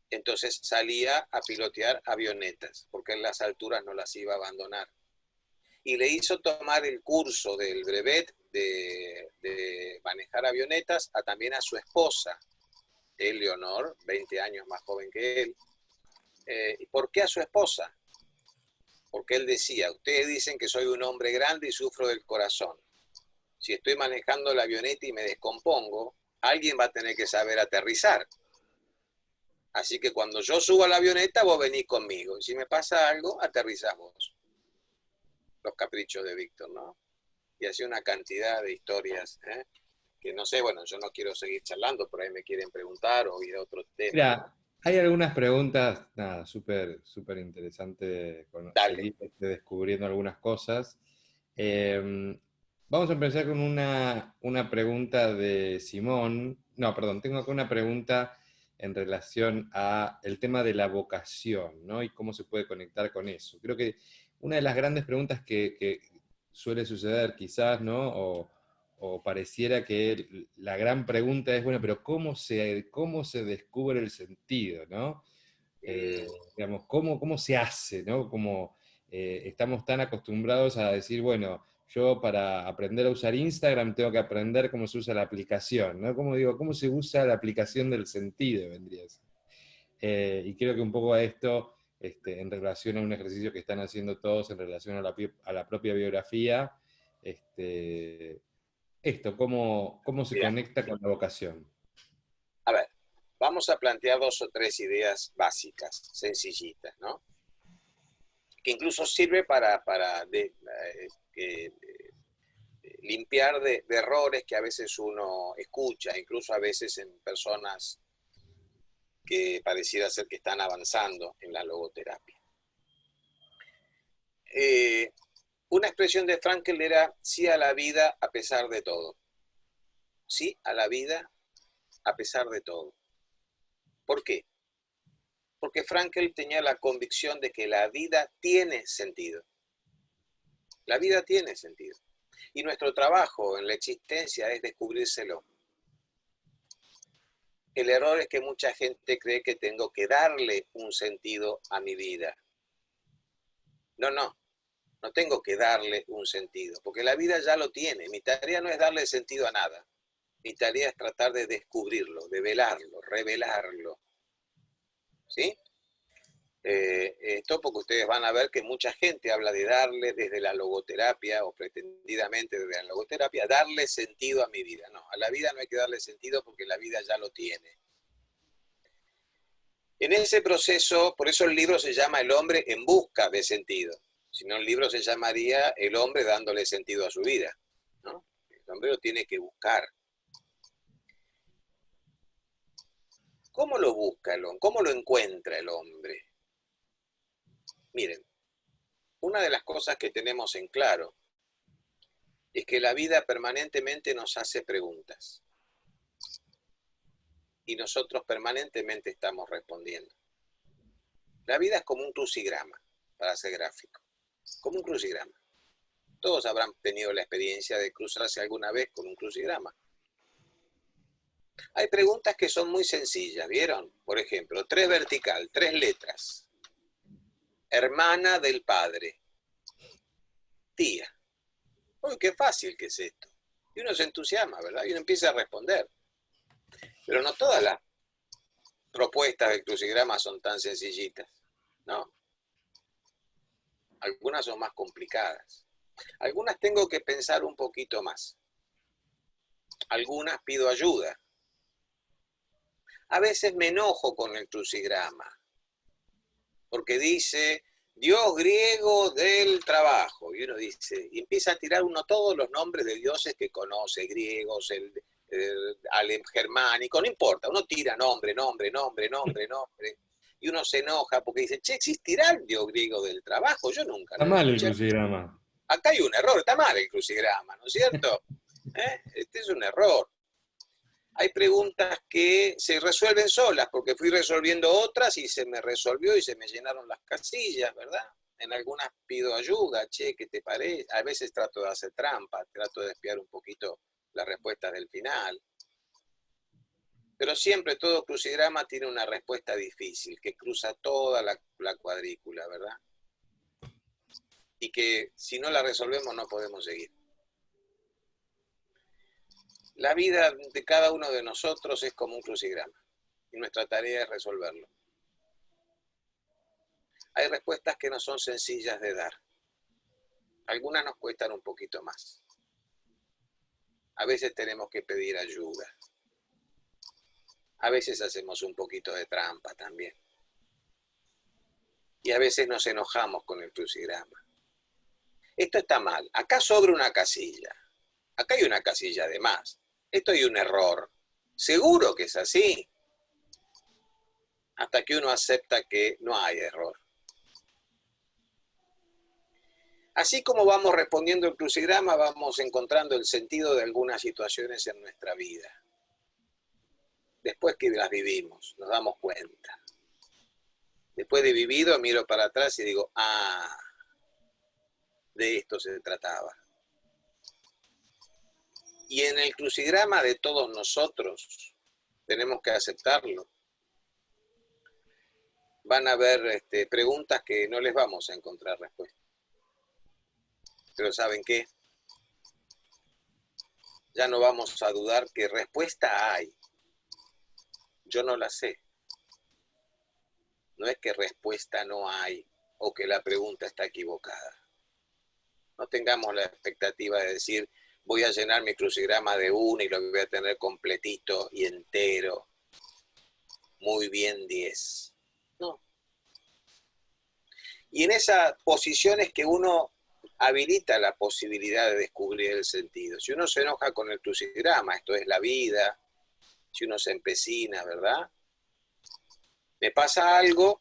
Speaker 2: Entonces salía a pilotear avionetas, porque en las alturas no las iba a abandonar. Y le hizo tomar el curso del brevet de manejar avionetas también a su esposa, Eleonor, 20 años más joven que él. ¿Por qué a su esposa? Porque él decía, ustedes dicen que soy un hombre grande y sufro del corazón. Si estoy manejando la avioneta y me descompongo, alguien va a tener que saber aterrizar. Así que cuando yo subo a la avioneta, vos venís conmigo. Y si me pasa algo, aterrizás vos. Los caprichos de Víctor, ¿no? Y así una cantidad de historias, que no sé, bueno, yo no quiero seguir charlando, por ahí me quieren preguntar o ir a otro tema.
Speaker 1: Mira, hay algunas preguntas, nada, súper interesante
Speaker 2: Dale.
Speaker 1: seguir descubriendo algunas cosas. Vamos a empezar con una pregunta de Simón. No, perdón, tengo acá una pregunta en relación a el tema de la vocación, ¿no? Y cómo se puede conectar con eso. Creo que una de las grandes preguntas que suele suceder quizás, ¿no? O pareciera que la gran pregunta es, bueno, pero cómo se descubre el sentido, ¿no? Digamos, cómo se hace, ¿no? Como estamos tan acostumbrados a decir, bueno, yo para aprender a usar Instagram tengo que aprender cómo se usa la aplicación, ¿no? Como digo, cómo se usa la aplicación del sentido, vendría a ser. Y creo que un poco a esto, en relación a un ejercicio que están haciendo todos en relación a la propia biografía, cómo se
Speaker 2: Bien.
Speaker 1: conecta con la vocación.
Speaker 2: A ver, vamos a plantear 2 o 3 ideas básicas, sencillitas, ¿no? Que incluso sirve limpiar de errores que a veces uno escucha, incluso a veces en personas que pareciera ser que están avanzando en la logoterapia. Una expresión de Frankl era sí a la vida a pesar de todo. Sí a la vida a pesar de todo. ¿Por qué? Porque Frankl tenía la convicción de que la vida tiene sentido. La vida tiene sentido. Y nuestro trabajo en la existencia es descubrírselo. El error es que mucha gente cree que tengo que darle un sentido a mi vida. No, no tengo que darle un sentido, porque la vida ya lo tiene. Mi tarea no es darle sentido a nada. Mi tarea es tratar de descubrirlo, de velarlo, revelarlo. ¿Sí? Esto porque ustedes van a ver que mucha gente habla de darle desde la logoterapia o pretendidamente desde la logoterapia, darle sentido a mi vida. No, a la vida no hay que darle sentido porque la vida ya lo tiene. En ese proceso, por eso el libro se llama El hombre en busca de sentido. Si no, el libro se llamaría El hombre dándole sentido a su vida, ¿no? El hombre lo tiene que buscar. ¿Cómo lo busca el hombre? ¿Cómo lo encuentra el hombre? Miren, una de las cosas que tenemos en claro es que la vida permanentemente nos hace preguntas y nosotros permanentemente estamos respondiendo. La vida es como un crucigrama, para ser gráfico, como un crucigrama. Todos habrán tenido la experiencia de cruzarse alguna vez con un crucigrama. Hay preguntas que son muy sencillas, ¿vieron? Por ejemplo, 3 vertical, 3 letras. Hermana del padre. Tía. Uy, qué fácil que es esto. Y uno se entusiasma, ¿verdad? Y uno empieza a responder. Pero no todas las propuestas del crucigrama son tan sencillitas, ¿no? Algunas son más complicadas. Algunas tengo que pensar un poquito más. Algunas pido ayuda. A veces me enojo con el crucigrama, porque dice Dios griego del trabajo. Y uno dice, y empieza a tirar uno todos los nombres de dioses que conoce, griegos, el germánico, no importa, uno tira nombre. Y uno se enoja porque dice, che, ¿existirá el dios griego del trabajo? Yo nunca
Speaker 1: Está
Speaker 2: lo
Speaker 1: mal el
Speaker 2: escuché.
Speaker 1: crucigrama.
Speaker 2: Acá hay un error, está mal el crucigrama, ¿no es cierto? Este es un error. Hay preguntas que se resuelven solas, porque fui resolviendo otras y se me resolvió y se me llenaron las casillas, ¿verdad? En algunas pido ayuda, che, ¿qué te parece? A veces trato de hacer trampa, trato de espiar un poquito las respuestas del final. Pero siempre todo crucigrama tiene una respuesta difícil, que cruza toda la cuadrícula, ¿verdad? Y que si no la resolvemos no podemos seguir. La vida de cada uno de nosotros es como un crucigrama y nuestra tarea es resolverlo. Hay respuestas que no son sencillas de dar. Algunas nos cuestan un poquito más. A veces tenemos que pedir ayuda. A veces hacemos un poquito de trampa también. Y a veces nos enojamos con el crucigrama. Esto está mal. Acá sobra una casilla. Acá hay una casilla de más. Esto hay un error. Seguro que es así. Hasta que uno acepta que no hay error. Así como vamos respondiendo el crucigrama, vamos encontrando el sentido de algunas situaciones en nuestra vida. Después que las vivimos, nos damos cuenta. Después de vivido, miro para atrás y digo, ah, de esto se trataba. Y en el crucigrama de todos nosotros, tenemos que aceptarlo. Van a haber preguntas que no les vamos a encontrar respuesta. Pero ¿saben qué? Ya no vamos a dudar que respuesta hay. Yo no la sé. No es que respuesta no hay o que la pregunta está equivocada. No tengamos la expectativa de decir, voy a llenar mi crucigrama de una y lo voy a tener completito y entero. Muy bien 10. No. Y en esa posición es que uno habilita la posibilidad de descubrir el sentido. Si uno se enoja con el crucigrama, esto es la vida, si uno se empecina, ¿verdad? Me pasa algo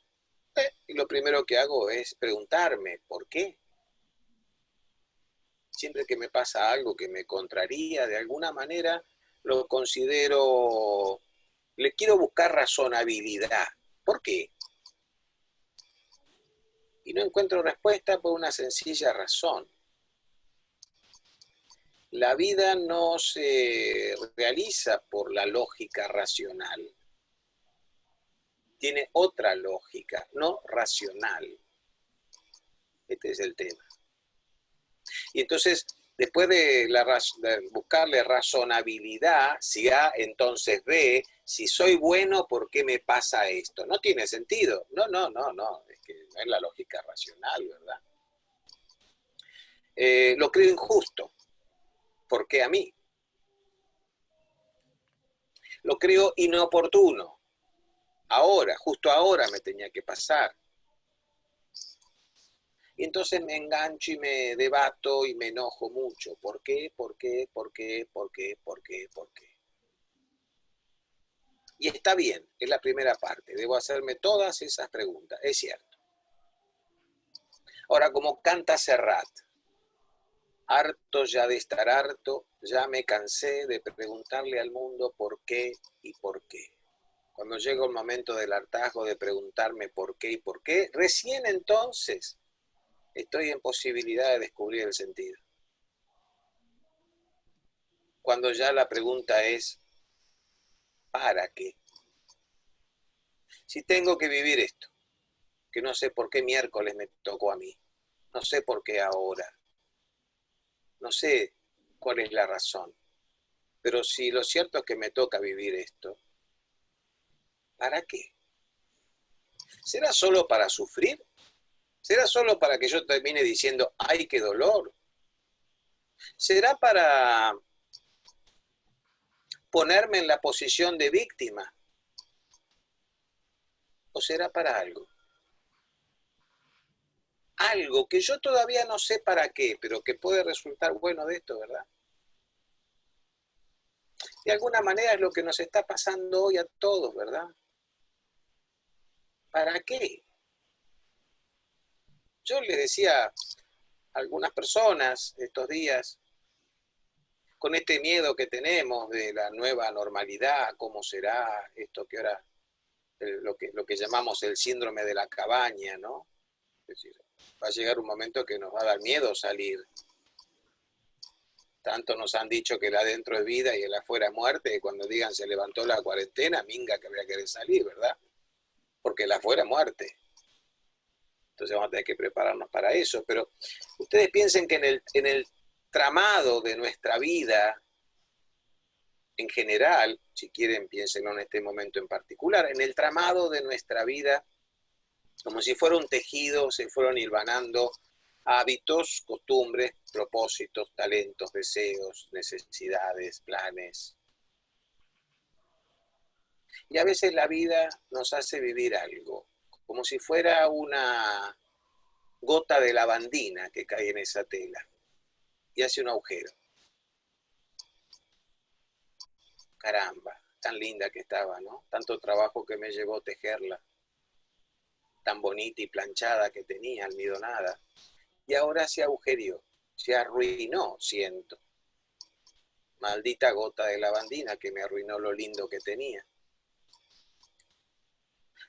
Speaker 2: y lo primero que hago es preguntarme, ¿por qué? Siempre que me pasa algo que me contraría, de alguna manera lo considero, le quiero buscar razonabilidad. ¿Por qué? Y no encuentro respuesta por una sencilla razón. La vida no se realiza por la lógica racional. Tiene otra lógica, no racional. Este es el tema. Y entonces, después de buscarle razonabilidad, si A, entonces B, si soy bueno, ¿por qué me pasa esto? No tiene sentido. No. Es que no es la lógica racional, ¿verdad? Lo creo injusto. ¿Por qué a mí? Lo creo inoportuno. Ahora, justo ahora me tenía que pasar. Y entonces me engancho y me debato y me enojo mucho. ¿Por qué? ¿Por qué? ¿Por qué? ¿Por qué? ¿Por qué? ¿Por qué? Y está bien, es la primera parte. Debo hacerme todas esas preguntas, es cierto. Ahora, como canta Serrat, harto ya de estar harto, ya me cansé de preguntarle al mundo por qué y por qué. Cuando llega el momento del hartazgo de preguntarme por qué y por qué, recién entonces estoy en posibilidad de descubrir el sentido. Cuando ya la pregunta es, ¿para qué? Si tengo que vivir esto, que no sé por qué miércoles me tocó a mí, no sé por qué ahora, no sé cuál es la razón, pero si lo cierto es que me toca vivir esto, ¿para qué? ¿Será solo para sufrir? ¿Será solo para que yo termine diciendo, ¡ay, qué dolor! ¿Será para ponerme en la posición de víctima? ¿O será para algo? Algo que yo todavía no sé para qué, pero que puede resultar bueno de esto, ¿verdad? De alguna manera es lo que nos está pasando hoy a todos, ¿verdad? ¿Para qué? Yo les decía a algunas personas estos días, con este miedo que tenemos de la nueva normalidad, cómo será esto que ahora, lo que llamamos el síndrome de la cabaña, ¿no? Es decir, va a llegar un momento que nos va a dar miedo salir. Tanto nos han dicho que el adentro es vida y el afuera es muerte, y cuando digan se levantó la cuarentena, minga que voy a querer salir, ¿verdad? Porque el afuera es muerte. Entonces vamos a tener que prepararnos para eso. Pero ustedes piensen que en el tramado de nuestra vida en general, si quieren piénsenlo en este momento en particular, en el tramado de nuestra vida, como si fuera un tejido, se fueron hilvanando hábitos, costumbres, propósitos, talentos, deseos, necesidades, planes. Y a veces la vida nos hace vivir algo, como si fuera una gota de lavandina que cae en esa tela y hace un agujero. Caramba, tan linda que estaba, ¿no? Tanto trabajo que me llevó tejerla, tan bonita y planchada que tenía, almidonada. Y ahora se agujerió, se arruinó, siento. Maldita gota de lavandina que me arruinó lo lindo que tenía.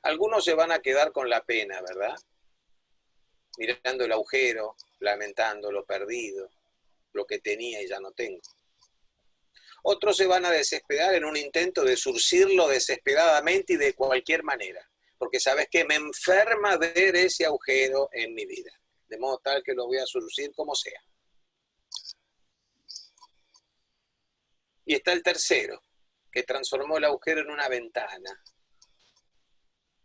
Speaker 2: Algunos se van a quedar con la pena, ¿verdad? Mirando el agujero, lamentando lo perdido, lo que tenía y ya no tengo. Otros se van a desesperar en un intento de surcirlo desesperadamente y de cualquier manera. Porque sabes que me enferma ver ese agujero en mi vida. De modo tal que lo voy a surcir como sea. Y está el tercero, que transformó el agujero en una ventana.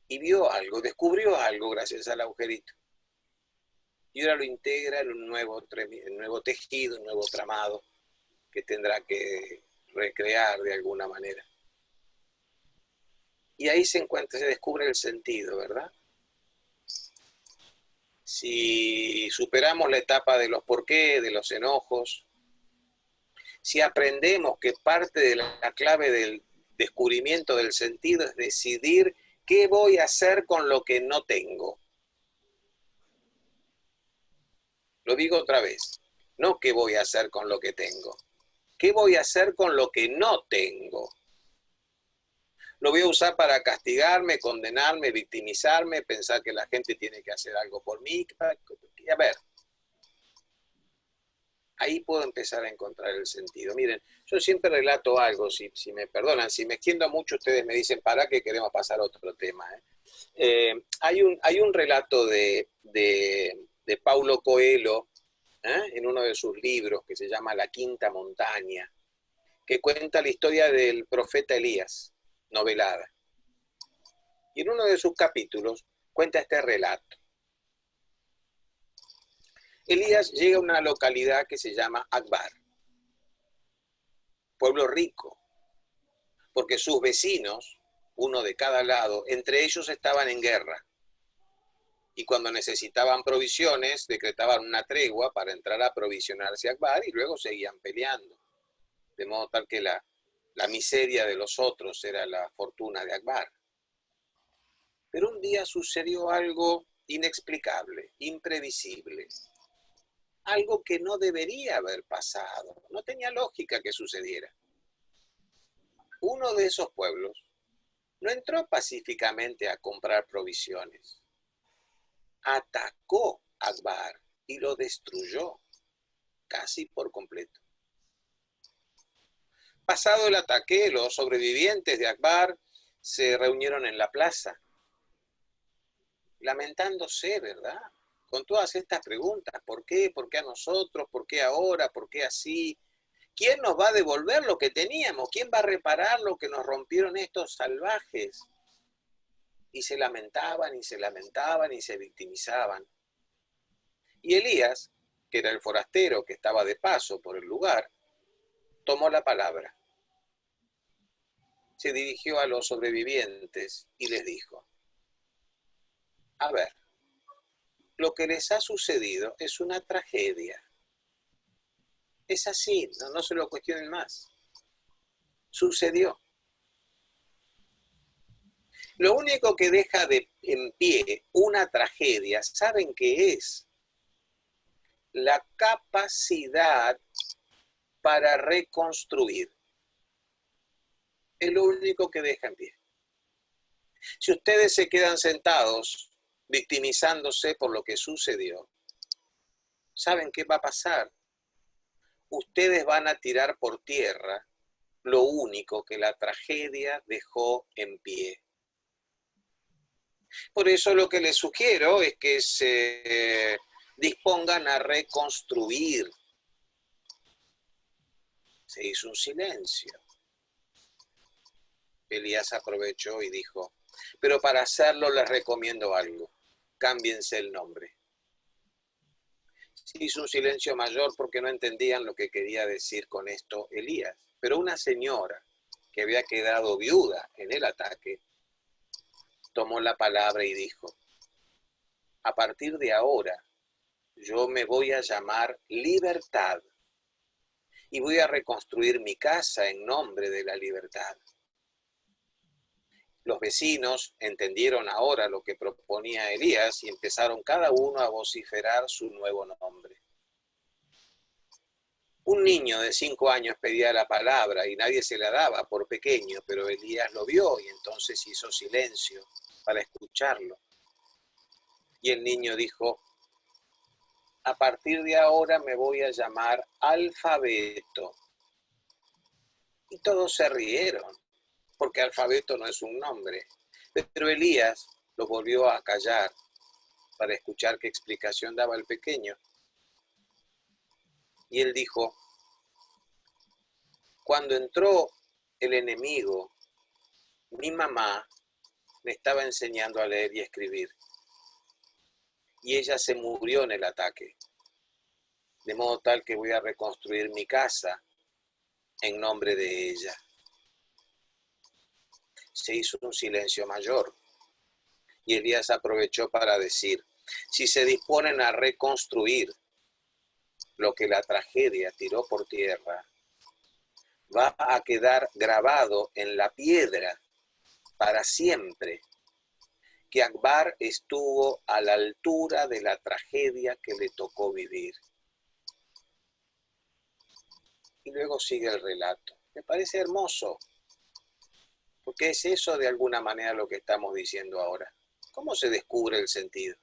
Speaker 2: Y vio algo, descubrió algo gracias al agujerito. Y ahora lo integra en un nuevo tejido, un nuevo tramado que tendrá que recrear de alguna manera. Y ahí se descubre el sentido, ¿verdad? Si superamos la etapa de los por qué, de los enojos, si aprendemos que parte de la clave del descubrimiento del sentido es decidir qué voy a hacer con lo que no tengo. Lo digo otra vez, no qué voy a hacer con lo que tengo. ¿Qué voy a hacer con lo que no tengo? Lo voy a usar para castigarme, condenarme, victimizarme, pensar que la gente tiene que hacer algo por mí. A ver, ahí puedo empezar a encontrar el sentido. Miren, yo siempre relato algo, si me perdonan, si me extiendo mucho, ustedes me dicen, para que queremos pasar a otro tema. Hay un relato de Paulo Coelho, en uno de sus libros que se llama La Quinta Montaña, que cuenta la historia del profeta Elías, novelada. Y en uno de sus capítulos cuenta este relato. Elías llega a una localidad que se llama Akbar, pueblo rico, porque sus vecinos, uno de cada lado, entre ellos estaban en guerra. Y cuando necesitaban provisiones, decretaban una tregua para entrar a provisionarse a Akbar y luego seguían peleando. De modo tal que la miseria de los otros era la fortuna de Akbar. Pero un día sucedió algo inexplicable, imprevisible. Algo que no debería haber pasado. No tenía lógica que sucediera. Uno de esos pueblos no entró pacíficamente a comprar provisiones. Atacó a Akbar y lo destruyó casi por completo. Pasado el ataque, los sobrevivientes de Akbar se reunieron en la plaza, lamentándose, ¿verdad? Con todas estas preguntas, ¿por qué? ¿Por qué a nosotros? ¿Por qué ahora? ¿Por qué así? ¿Quién nos va a devolver lo que teníamos? ¿Quién va a reparar lo que nos rompieron estos salvajes? Y se lamentaban, y se lamentaban, y se victimizaban. Y Elías, que era el forastero que estaba de paso por el lugar, tomó la palabra. Se dirigió a los sobrevivientes y les dijo, a ver, lo que les ha sucedido es una tragedia. Es así, no se lo cuestionen más. Sucedió. Lo único que deja en pie una tragedia, ¿saben qué es? La capacidad para reconstruir. Es lo único que deja en pie. Si ustedes se quedan sentados victimizándose por lo que sucedió, ¿saben qué va a pasar? Ustedes van a tirar por tierra lo único que la tragedia dejó en pie. Por eso lo que les sugiero es que se dispongan a reconstruir. Se hizo un silencio. Elías aprovechó y dijo, pero para hacerlo les recomiendo algo, cámbiense el nombre. Se hizo un silencio mayor porque no entendían lo que quería decir con esto Elías, pero una señora que había quedado viuda en el ataque tomó la palabra y dijo, a partir de ahora yo me voy a llamar Libertad y voy a reconstruir mi casa en nombre de la libertad. Los vecinos entendieron ahora lo que proponía Elías y empezaron cada uno a vociferar su nuevo nombre. Un niño de 5 años pedía la palabra y nadie se la daba por pequeño, pero Elías lo vio y entonces hizo silencio para escucharlo. Y el niño dijo, a partir de ahora me voy a llamar Alfabeto. Y todos se rieron, porque Alfabeto no es un nombre. Pero Elías lo volvió a callar para escuchar qué explicación daba el pequeño. Y él dijo, cuando entró el enemigo, mi mamá me estaba enseñando a leer y escribir. Y ella se murió en el ataque. De modo tal que voy a reconstruir mi casa en nombre de ella. Se hizo un silencio mayor. Y Elías aprovechó para decir, si se disponen a reconstruir lo que la tragedia tiró por tierra, va a quedar grabado en la piedra para siempre que Akbar estuvo a la altura de la tragedia que le tocó vivir. Y luego sigue el relato. Me parece hermoso, porque es eso de alguna manera lo que estamos diciendo ahora. ¿Cómo se descubre el sentido?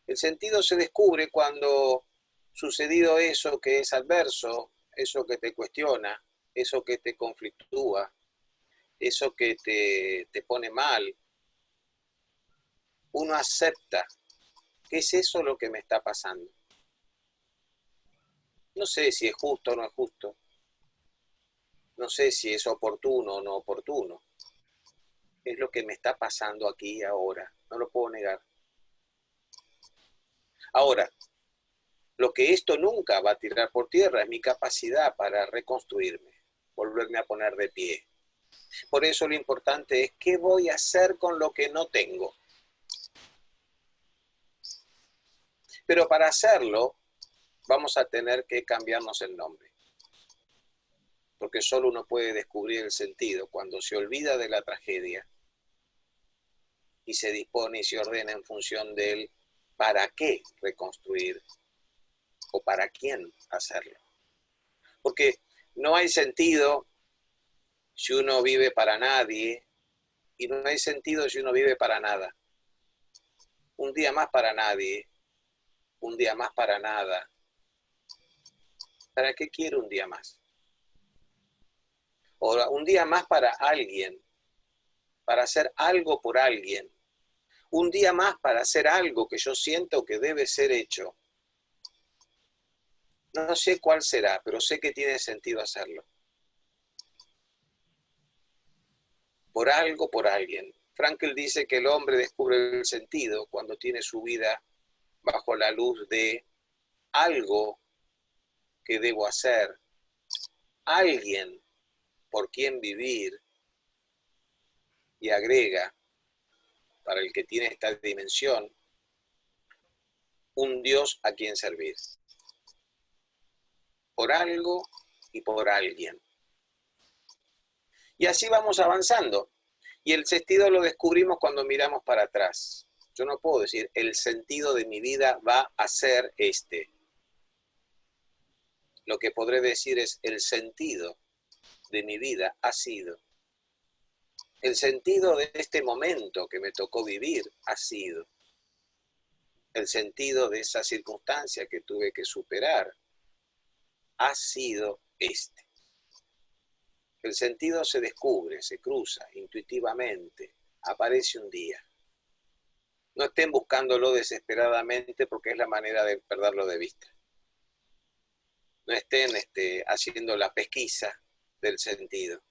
Speaker 2: El sentido se descubre cuando, sucedido eso que es adverso, eso que te cuestiona, eso que te conflictúa, eso que te pone mal, uno acepta que es eso lo que me está pasando. No sé si es justo o no es justo, no sé si es oportuno o no oportuno, es lo que me está pasando aquí ahora, no lo puedo negar. Ahora, lo que esto nunca va a tirar por tierra es mi capacidad para reconstruirme, volverme a poner de pie. Por eso lo importante es qué voy a hacer con lo que no tengo. Pero para hacerlo vamos a tener que cambiarnos el nombre. Porque solo uno puede descubrir el sentido cuando se olvida de la tragedia y se dispone y se ordena en función de él para qué reconstruir o para quién hacerlo. Porque no hay sentido si uno vive para nadie y no hay sentido si uno vive para nada. Un día más para nadie, un día más para nada. ¿Para qué quiero un día más? O un día más para alguien, para hacer algo por alguien. Un día más para hacer algo que yo siento que debe ser hecho. No sé cuál será, pero sé que tiene sentido hacerlo. Por algo, por alguien. Frankl dice que el hombre descubre el sentido cuando tiene su vida bajo la luz de algo que debo hacer, alguien por quien vivir, y agrega, para el que tiene esta dimensión, un Dios a quien servir. Por algo y por alguien. Y así vamos avanzando. Y el sentido lo descubrimos cuando miramos para atrás. Yo no puedo decir, el sentido de mi vida va a ser este. Lo que podré decir es, el sentido de mi vida ha sido. El sentido de este momento que me tocó vivir ha sido. El sentido de esa circunstancia que tuve que superar ha sido este. El sentido se descubre, se cruza intuitivamente, aparece un día. No estén buscándolo desesperadamente porque es la manera de perderlo de vista. No estén haciendo la pesquisa del sentido.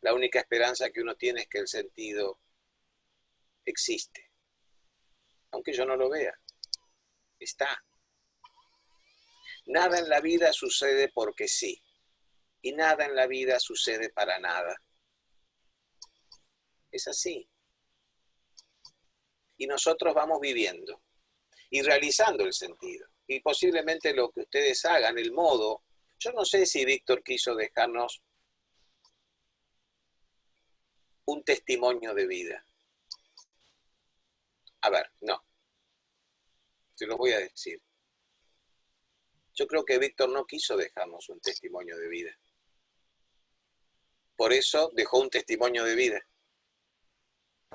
Speaker 2: La única esperanza que uno tiene es que el sentido existe. Aunque yo no lo vea, está. Nada en la vida sucede porque sí. Y nada en la vida sucede para nada. Es así. Y nosotros vamos viviendo y realizando el sentido. Y posiblemente lo que ustedes hagan, el modo, yo no sé si Víctor quiso dejarnos un testimonio de vida. A ver, no, te lo voy a decir. Yo creo que Víctor no quiso dejarnos un testimonio de vida. Por eso dejó un testimonio de vida.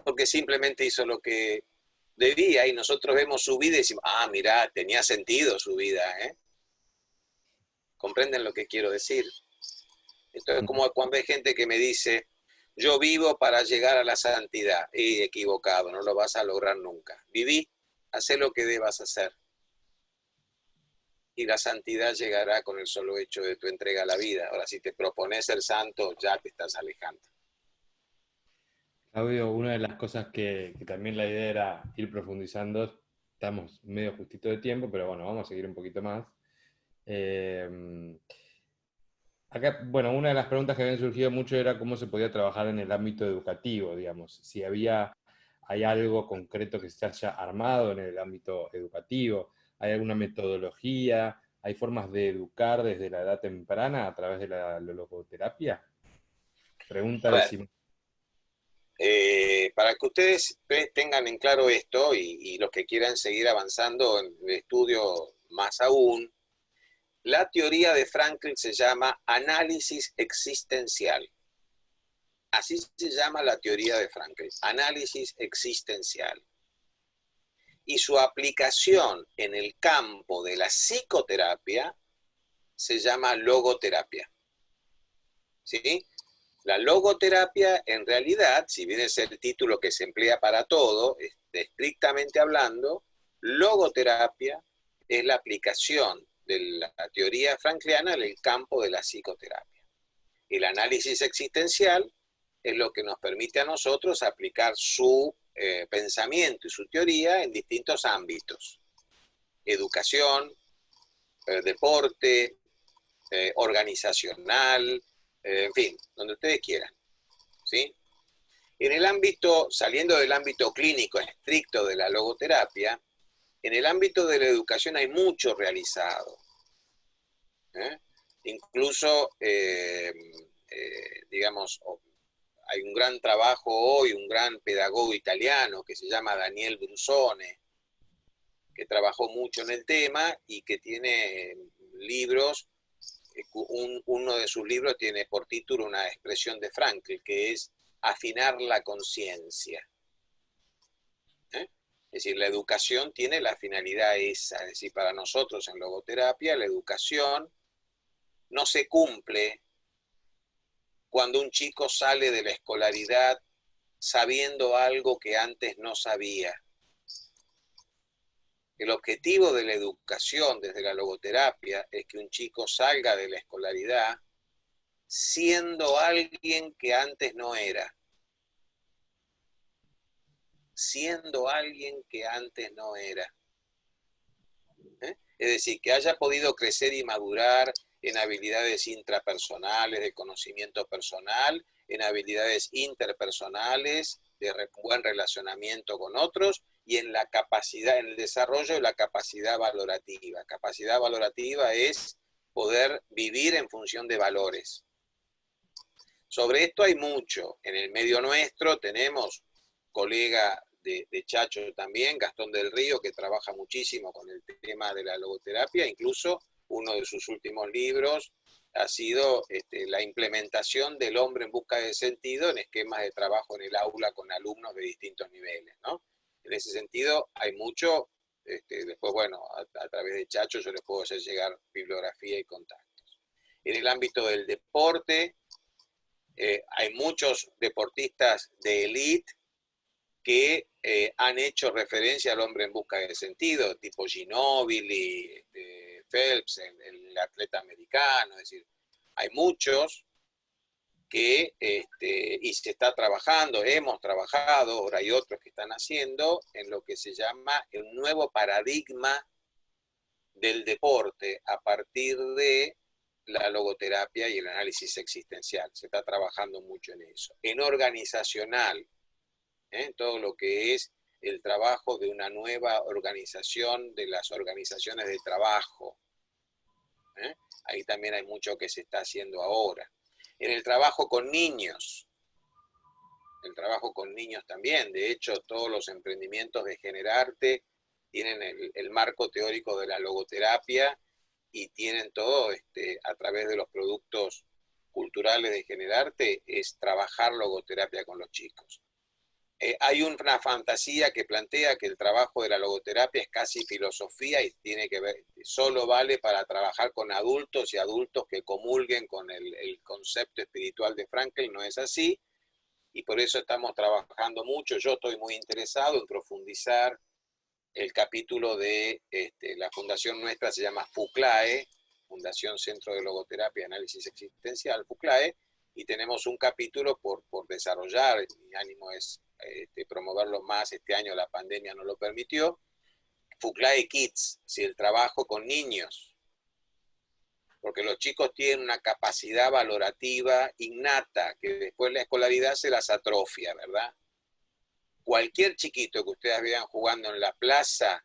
Speaker 2: Porque simplemente hizo lo que debía y nosotros vemos su vida y decimos, ah, mirá, tenía sentido su vida, ¿eh? ¿Comprenden lo que quiero decir? Esto es como cuando hay gente que me dice, yo vivo para llegar a la santidad. Y equivocado, no lo vas a lograr nunca. Viví, haz lo que debas hacer. Y la santidad llegará con el solo hecho de tu entrega a la vida. Ahora, si te propones ser santo, ya te estás alejando.
Speaker 1: Claudio, una de las cosas que también la idea era ir profundizando, estamos medio justito de tiempo, pero bueno, vamos a seguir un poquito más. Eh, Acá, bueno, una de las preguntas que habían surgido mucho era cómo se podía trabajar en el ámbito educativo, digamos, si hay algo concreto que se haya armado en el ámbito educativo, hay alguna metodología, hay formas de educar desde la edad temprana a través de la logoterapia. Pregunta
Speaker 2: A
Speaker 1: de
Speaker 2: ver,
Speaker 1: Simón.
Speaker 2: para que ustedes tengan en claro esto y los que quieran seguir avanzando en el estudio más aún, la teoría de Frankl se llama análisis existencial. Así se llama la teoría de Frankl, análisis existencial. Y su aplicación en el campo de la psicoterapia se llama logoterapia. ¿Sí? La logoterapia, en realidad, si bien es el título que se emplea para todo, estrictamente hablando, logoterapia es la aplicación de la teoría frankliana en el campo de la psicoterapia. El análisis existencial es lo que nos permite a nosotros aplicar su pensamiento y su teoría en distintos ámbitos. Educación, deporte, organizacional, en fin, donde ustedes quieran. ¿Sí? En el ámbito, saliendo del ámbito clínico estricto de la logoterapia, en el ámbito de la educación hay mucho realizado. Incluso, digamos, hay un gran trabajo hoy, un gran pedagogo italiano que se llama Daniel Brusone, que trabajó mucho en el tema y que tiene libros, uno de sus libros tiene por título una expresión de Frankl, que es afinar la conciencia. Es decir, la educación tiene la finalidad esa, es decir, para nosotros en logoterapia la educación no se cumple cuando un chico sale de la escolaridad sabiendo algo que antes no sabía. El objetivo de la educación desde la logoterapia es que un chico salga de la escolaridad siendo alguien que antes no era. Siendo alguien que antes no era. Es decir, que haya podido crecer y madurar en habilidades intrapersonales, de conocimiento personal, en habilidades interpersonales, de buen relacionamiento con otros y en la capacidad, en el desarrollo de la capacidad valorativa. Capacidad valorativa es poder vivir en función de valores. Sobre esto hay mucho. En el medio nuestro tenemos colega de Chacho también, Gastón del Río, que trabaja muchísimo con el tema de la logoterapia. Incluso uno de sus últimos libros ha sido la implementación del hombre en busca de sentido en esquemas de trabajo en el aula con alumnos de distintos niveles, ¿no? En ese sentido hay mucho. Después, bueno, a través de Chacho yo les puedo hacer llegar bibliografía y contactos. En el ámbito del deporte, hay muchos deportistas de élite que han hecho referencia al hombre en busca de sentido, tipo Ginóbili, Phelps, el atleta americano, es decir, hay muchos y se está trabajando, hemos trabajado, ahora hay otros que están haciendo, en lo que se llama el nuevo paradigma del deporte a partir de la logoterapia y el análisis existencial. Se está trabajando mucho en eso. En organizacional, todo lo que es el trabajo de una nueva organización de las organizaciones de trabajo. Ahí también hay mucho que se está haciendo ahora. En el trabajo con niños, también, de hecho, todos los emprendimientos de Generarte tienen el marco teórico de la logoterapia y tienen todo a través de los productos culturales de Generarte, es trabajar logoterapia con los chicos. Hay una fantasía que plantea que el trabajo de la logoterapia es casi filosofía y tiene que ver, solo vale para trabajar con adultos y adultos que comulguen con el concepto espiritual de Frankl. No es así, y por eso estamos trabajando mucho. Yo estoy muy interesado en profundizar. El capítulo de la fundación nuestra se llama FUCLAE, Fundación Centro de Logoterapia y Análisis Existencial, FUCLAE, y tenemos un capítulo por desarrollar. Mi ánimo es promoverlo más. Este año la pandemia no lo permitió. FUCLAE Kids, si el trabajo con niños, porque los chicos tienen una capacidad valorativa innata que después la escolaridad se las atrofia, ¿verdad? Cualquier chiquito que ustedes vean jugando en la plaza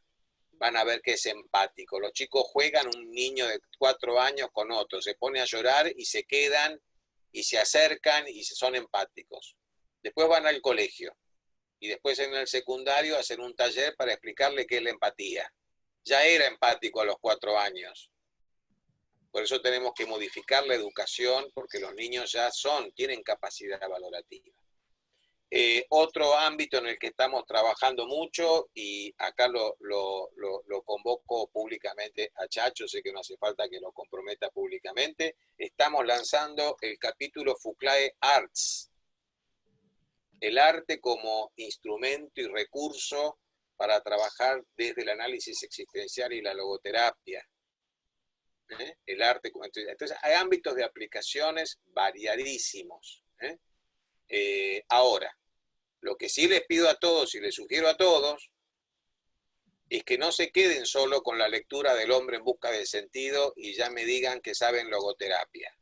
Speaker 2: van a ver que es empático. Los chicos juegan, un niño de 4 años con otro, se pone a llorar y se quedan y se acercan y son empáticos. Después van al colegio y después en el secundario hacen un taller para explicarle qué es la empatía. Ya era empático a los 4 años. Por eso tenemos que modificar la educación, porque los niños ya tienen capacidad valorativa. Otro ámbito en el que estamos trabajando mucho, y acá lo convoco públicamente a Chacho, sé que no hace falta que lo comprometa públicamente, estamos lanzando el capítulo FUCLAE Arts, el arte como instrumento y recurso para trabajar desde el análisis existencial y la logoterapia. El arte como... Entonces hay ámbitos de aplicaciones variadísimos. Ahora, lo que sí les pido a todos y les sugiero a todos es que no se queden solo con la lectura del hombre en busca de sentido y ya me digan que saben logoterapia.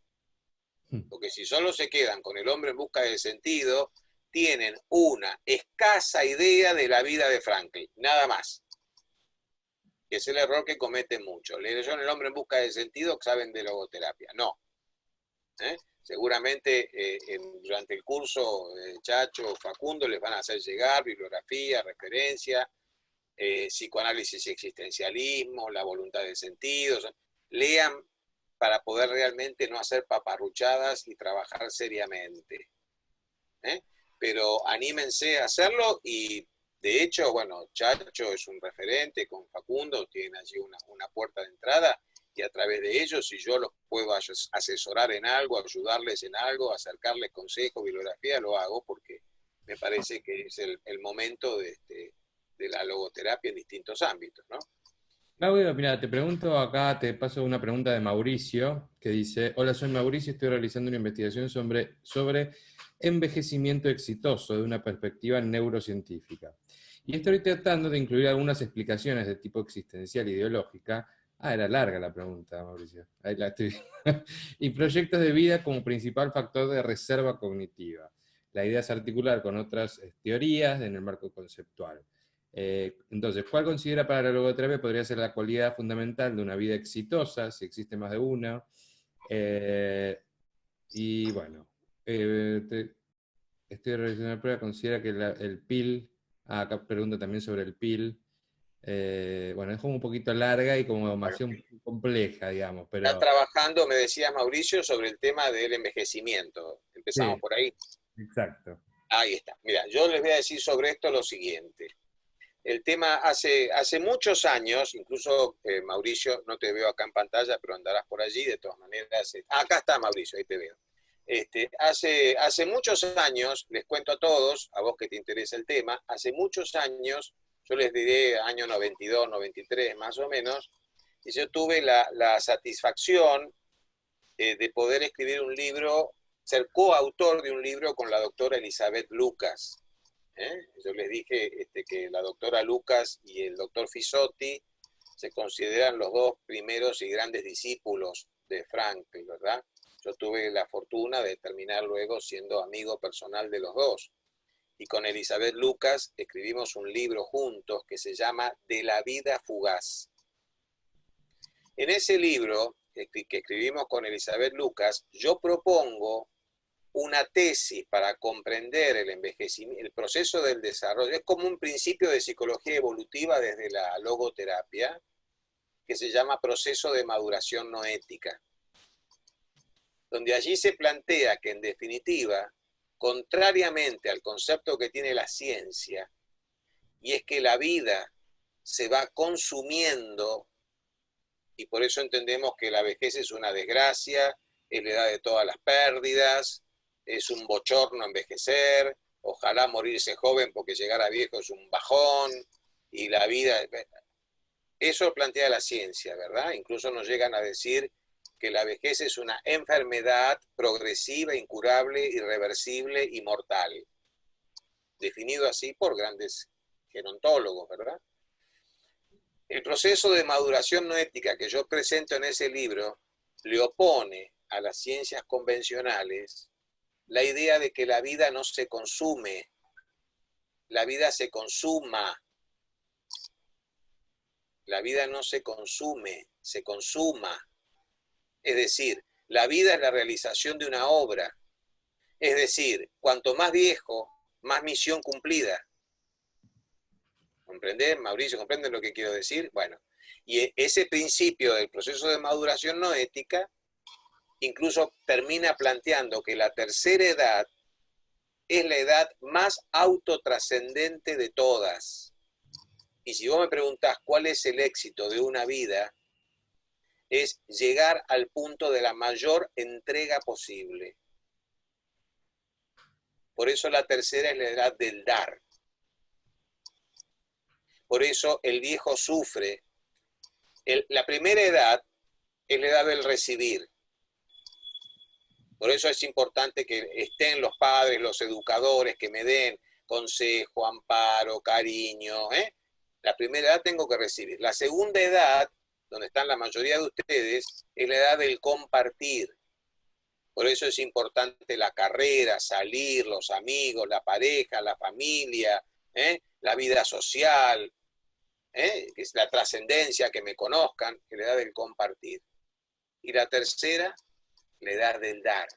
Speaker 2: Porque si solo se quedan con el hombre en busca de sentido, tienen una escasa idea de la vida de Frankl, nada más. Que es el error que cometen muchos. Leyeron El hombre en busca de sentido, saben de logoterapia. No. Seguramente durante el curso, Chacho, Facundo, les van a hacer llegar bibliografía, referencia, psicoanálisis y existencialismo, la voluntad de sentido. Lean para poder realmente no hacer paparruchadas y trabajar seriamente. Pero anímense a hacerlo y, de hecho, bueno, Chacho es un referente con Facundo, tienen allí una puerta de entrada, y a través de ellos, si yo los puedo asesorar en algo, ayudarles en algo, acercarles consejos, bibliografía, lo hago porque me parece que es el momento de la logoterapia en distintos ámbitos, ¿no?
Speaker 1: Claudio, mira, te pregunto acá, te paso una pregunta de Mauricio, que dice: hola, soy Mauricio y estoy realizando una investigación sobre envejecimiento exitoso de una perspectiva neurocientífica. Y estoy tratando de incluir algunas explicaciones de tipo existencial e ideológica. Ah, era larga la pregunta, Mauricio. Ahí la estoy. Y proyectos de vida como principal factor de reserva cognitiva. La idea es articular con otras teorías en el marco conceptual. Entonces, ¿cuál considera para la logoterapia podría ser la cualidad fundamental de una vida exitosa, si existe más de una? Y bueno, estoy realizando la prueba, considera que el PIL, acá pregunta también sobre el PIL, bueno, es como un poquito larga y como demasiado compleja, digamos, pero...
Speaker 2: Está trabajando, me decía Mauricio, sobre el tema del envejecimiento. Empezamos
Speaker 1: Sí,
Speaker 2: por ahí.
Speaker 1: exacto.
Speaker 2: Ahí está. Mira, yo les voy a decir sobre esto lo siguiente. El tema hace muchos años, incluso Mauricio, no te veo acá en pantalla, pero andarás por allí, de todas maneras. Acá está Mauricio, ahí te veo. Hace muchos años, les cuento a todos, a vos que te interesa el tema, hace muchos años, yo les diré año 92, 93 más o menos, y yo tuve la satisfacción de poder escribir un libro ser coautor de un libro con la doctora Elizabeth Lucas. Yo les dije que la doctora Lucas y el doctor Fisotti se consideran los dos primeros y grandes discípulos de Frankl, ¿verdad? Yo tuve la fortuna de terminar luego siendo amigo personal de los dos. Y con Elizabeth Lucas escribimos un libro juntos que se llama De la vida fugaz. En ese libro que escribimos con Elizabeth Lucas, yo propongo una tesis para comprender el envejecimiento, el proceso del desarrollo. Es como un principio de psicología evolutiva desde la logoterapia, que se llama proceso de maduración no ética, donde allí se plantea que, en definitiva, contrariamente al concepto que tiene la ciencia, y es que la vida se va consumiendo, y por eso entendemos que la vejez es una desgracia, es la edad de todas las pérdidas, es un bochorno envejecer, ojalá morirse joven porque llegar a viejo es un bajón, y la vida... Eso plantea la ciencia, ¿verdad? Incluso nos llegan a decir que la vejez es una enfermedad progresiva, incurable, irreversible y mortal. Definido así por grandes gerontólogos, ¿verdad? El proceso de maduración no ética que yo presento en ese libro le opone a las ciencias convencionales la idea de que la vida no se consume, la vida se consuma. La vida no se consume, se consuma. Es decir, la vida es la realización de una obra. Es decir, cuanto más viejo, más misión cumplida. ¿Comprenden, Mauricio? ¿Comprenden lo que quiero decir? Bueno, y ese principio del proceso de maduración no ética incluso termina planteando que la tercera edad es la edad más autotrascendente de todas. Y si vos me preguntás cuál es el éxito de una vida, es llegar al punto de la mayor entrega posible. Por eso la tercera es la edad del dar. Por eso el viejo sufre. La primera edad es la edad del recibir. Por eso es importante que estén los padres, los educadores, que me den consejo, amparo, cariño. La primera edad tengo que recibir. La segunda edad, donde están la mayoría de ustedes, es la edad del compartir. Por eso es importante la carrera, salir, los amigos, la pareja, la familia, la vida social, que es la trascendencia, que me conozcan, que es la edad del compartir. Y la tercera, la edad del dar.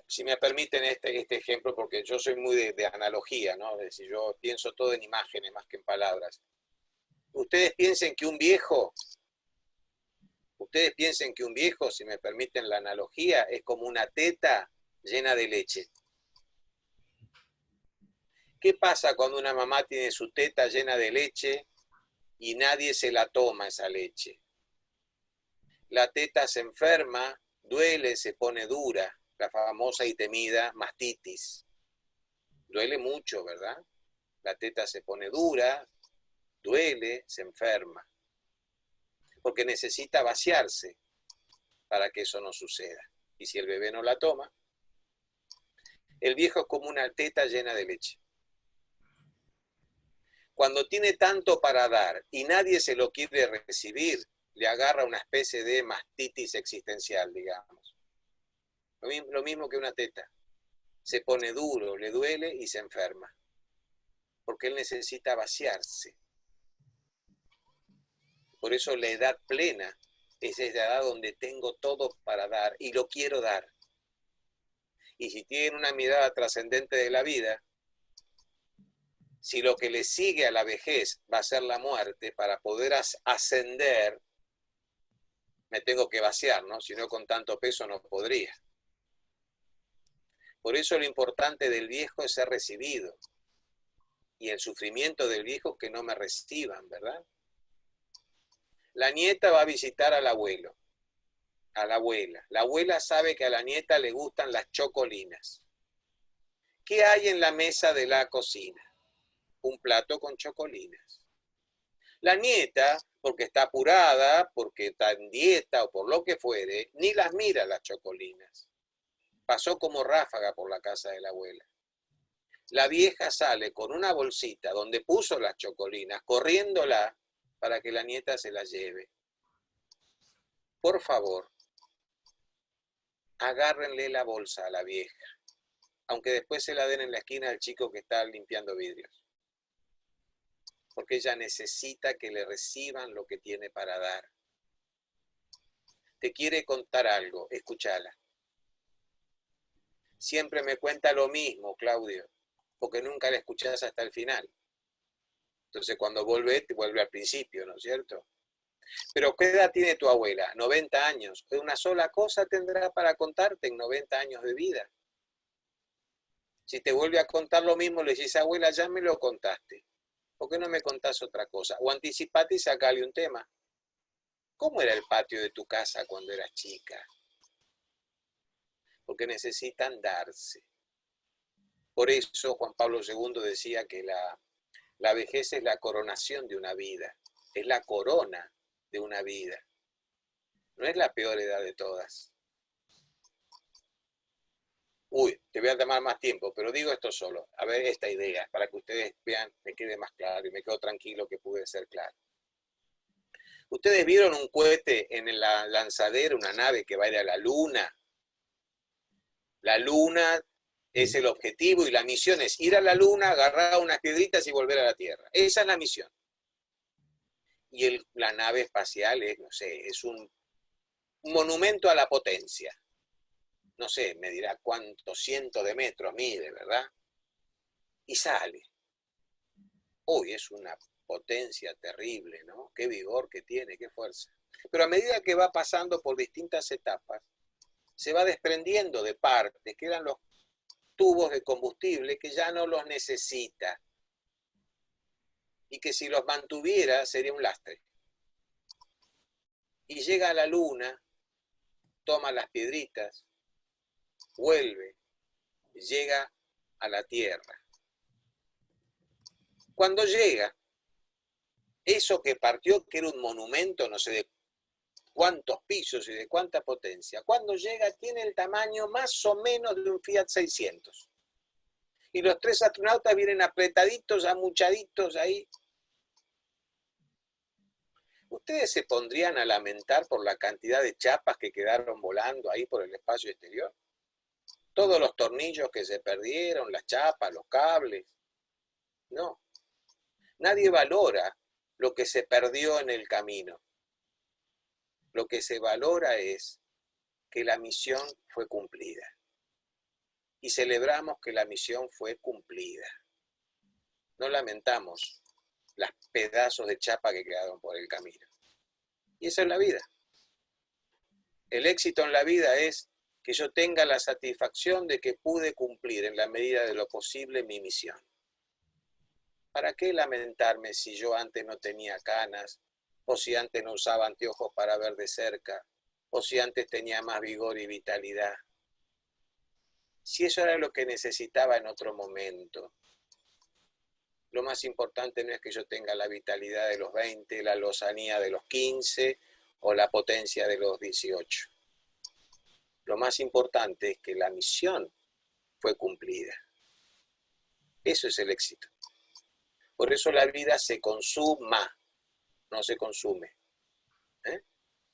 Speaker 2: Si me permiten este ejemplo, porque yo soy muy de analogía, ¿no? Es decir, yo pienso todo en imágenes más que en palabras. Ustedes piensen que un viejo, si me permiten la analogía, es como una teta llena de leche. ¿Qué pasa cuando una mamá tiene su teta llena de leche y nadie se la toma esa leche? La teta se enferma, duele, se pone dura, la famosa y temida mastitis. Duele mucho, ¿verdad? La teta se pone dura, duele, se enferma. Porque necesita vaciarse para que eso no suceda. Y si el bebé no la toma, el viejo es como una teta llena de leche. Cuando tiene tanto para dar y nadie se lo quiere recibir, le agarra una especie de mastitis existencial, digamos. Lo mismo que una teta. Se pone duro, le duele y se enferma. Porque él necesita vaciarse. Por eso la edad plena es esa edad donde tengo todo para dar y lo quiero dar. Y si tienen una mirada trascendente de la vida, si lo que le sigue a la vejez va a ser la muerte, para poder ascender, me tengo que vaciar, ¿no? Si no, con tanto peso no podría. Por eso lo importante del viejo es ser recibido. Y el sufrimiento del viejo es que no me reciban, ¿verdad? La nieta va a visitar al abuelo, a la abuela. La abuela sabe que a la nieta le gustan las chocolinas. ¿Qué hay en la mesa de la cocina? Un plato con chocolinas. La nieta, porque está apurada, porque está en dieta o por lo que fuere, ni las mira las chocolinas. Pasó como ráfaga por la casa de la abuela. La vieja sale con una bolsita donde puso las chocolinas, corriéndola para que la nieta se las lleve. Por favor, agárrenle la bolsa a la vieja, aunque después se la den en la esquina al chico que está limpiando vidrios. Porque ella necesita que le reciban lo que tiene para dar. Te quiere contar algo, escúchala. Siempre me cuenta lo mismo, Claudio, porque nunca la escuchás hasta el final. Entonces cuando vuelve, te vuelve al principio, ¿no es cierto? Pero ¿qué edad tiene tu abuela? 90 años. Una sola cosa tendrá para contarte en 90 años de vida. Si te vuelve a contar lo mismo, le decís, abuela, ya me lo contaste. ¿Por qué no me contás otra cosa? O anticipate y sacale un tema. ¿Cómo era el patio de tu casa cuando eras chica? Porque necesitan darse. Por eso Juan Pablo II decía que la vejez es la coronación de una vida. Es la corona de una vida. No es la peor edad de todas. Uy, te voy a tomar más tiempo, pero digo esto solo. A ver esta idea, para que ustedes vean, me quede más claro y me quedo tranquilo que pude ser claro. ¿Ustedes vieron un cohete en la lanzadera, una nave que va a ir a la Luna? La Luna es el objetivo y la misión es ir a la Luna, agarrar unas piedritas y volver a la Tierra. Esa es la misión. Y la nave espacial es, no sé, es un monumento a la potencia. No sé, me dirá cuántos cientos de metros mide, ¿verdad? Y sale. Uy, es una potencia terrible, ¿no? Qué vigor que tiene, qué fuerza. Pero a medida que va pasando por distintas etapas, se va desprendiendo de partes, quedan los tubos de combustible que ya no los necesita. Y que si los mantuviera sería un lastre. Y llega a la Luna, toma las piedritas, vuelve, llega a la Tierra. Cuando llega, eso que partió, que era un monumento, no sé de cuántos pisos y de cuánta potencia, cuando llega tiene el tamaño más o menos de un Fiat 600. Y los 3 astronautas vienen apretaditos, amuchaditos ahí. ¿Ustedes se pondrían a lamentar por la cantidad de chapas que quedaron volando ahí por el espacio exterior? Todos los tornillos que se perdieron, las chapas, los cables. No. Nadie valora lo que se perdió en el camino. Lo que se valora es que la misión fue cumplida. Y celebramos que la misión fue cumplida. No lamentamos los pedazos de chapa que quedaron por el camino. Y esa es la vida. El éxito en la vida es que yo tenga la satisfacción de que pude cumplir en la medida de lo posible mi misión. ¿Para qué lamentarme si yo antes no tenía canas, o si antes no usaba anteojos para ver de cerca, o si antes tenía más vigor y vitalidad? Si eso era lo que necesitaba en otro momento. Lo más importante no es que yo tenga la vitalidad de los 20, la lozanía de los 15 o la potencia de los 18. Lo más importante es que la misión fue cumplida. Eso es el éxito. Por eso la vida se consuma, no se consume.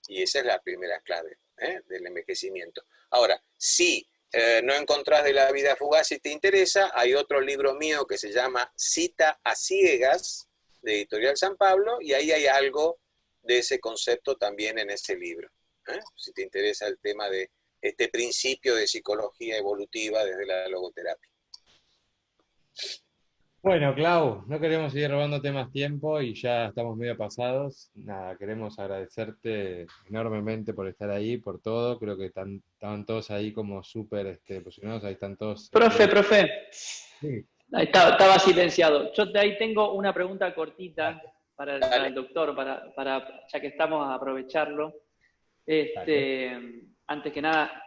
Speaker 2: Y esa es la primera clave del envejecimiento. Ahora, si no encontrás de la vida fugaz, si te interesa, hay otro libro mío que se llama Cita a Ciegas, de Editorial San Pablo, y ahí hay algo de ese concepto también en ese libro. Si te interesa el tema de este principio de psicología evolutiva desde la logoterapia.
Speaker 1: Bueno, Clau, no queremos seguir robándote más tiempo y ya estamos medio pasados. Nada, queremos agradecerte enormemente por estar ahí, por todo. Creo que estaban todos ahí como súper emocionados. Ahí están todos.
Speaker 3: Profe.
Speaker 1: Sí.
Speaker 3: Ahí estaba silenciado. Yo de ahí tengo una pregunta cortita para el doctor, ya que estamos a aprovecharlo. Antes que nada,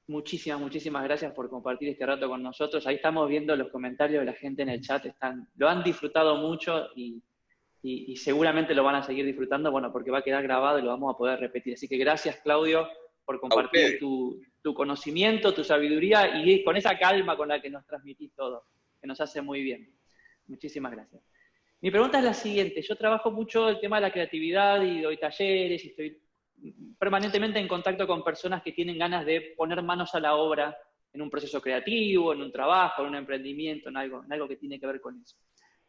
Speaker 3: muchísimas gracias por compartir este rato con nosotros. Ahí estamos viendo los comentarios de la gente en el chat, lo han disfrutado mucho y y seguramente lo van a seguir disfrutando, bueno, porque va a quedar grabado y lo vamos a poder repetir. Así que gracias, Claudio, por compartir tu conocimiento, tu sabiduría y con esa calma con la que nos transmitís todo, que nos hace muy bien. Muchísimas gracias. Mi pregunta es la siguiente. Yo trabajo mucho el tema de la creatividad y doy talleres y estoy permanentemente en contacto con personas que tienen ganas de poner manos a la obra en un proceso creativo, en un trabajo, en un emprendimiento, en algo que tiene que ver con eso.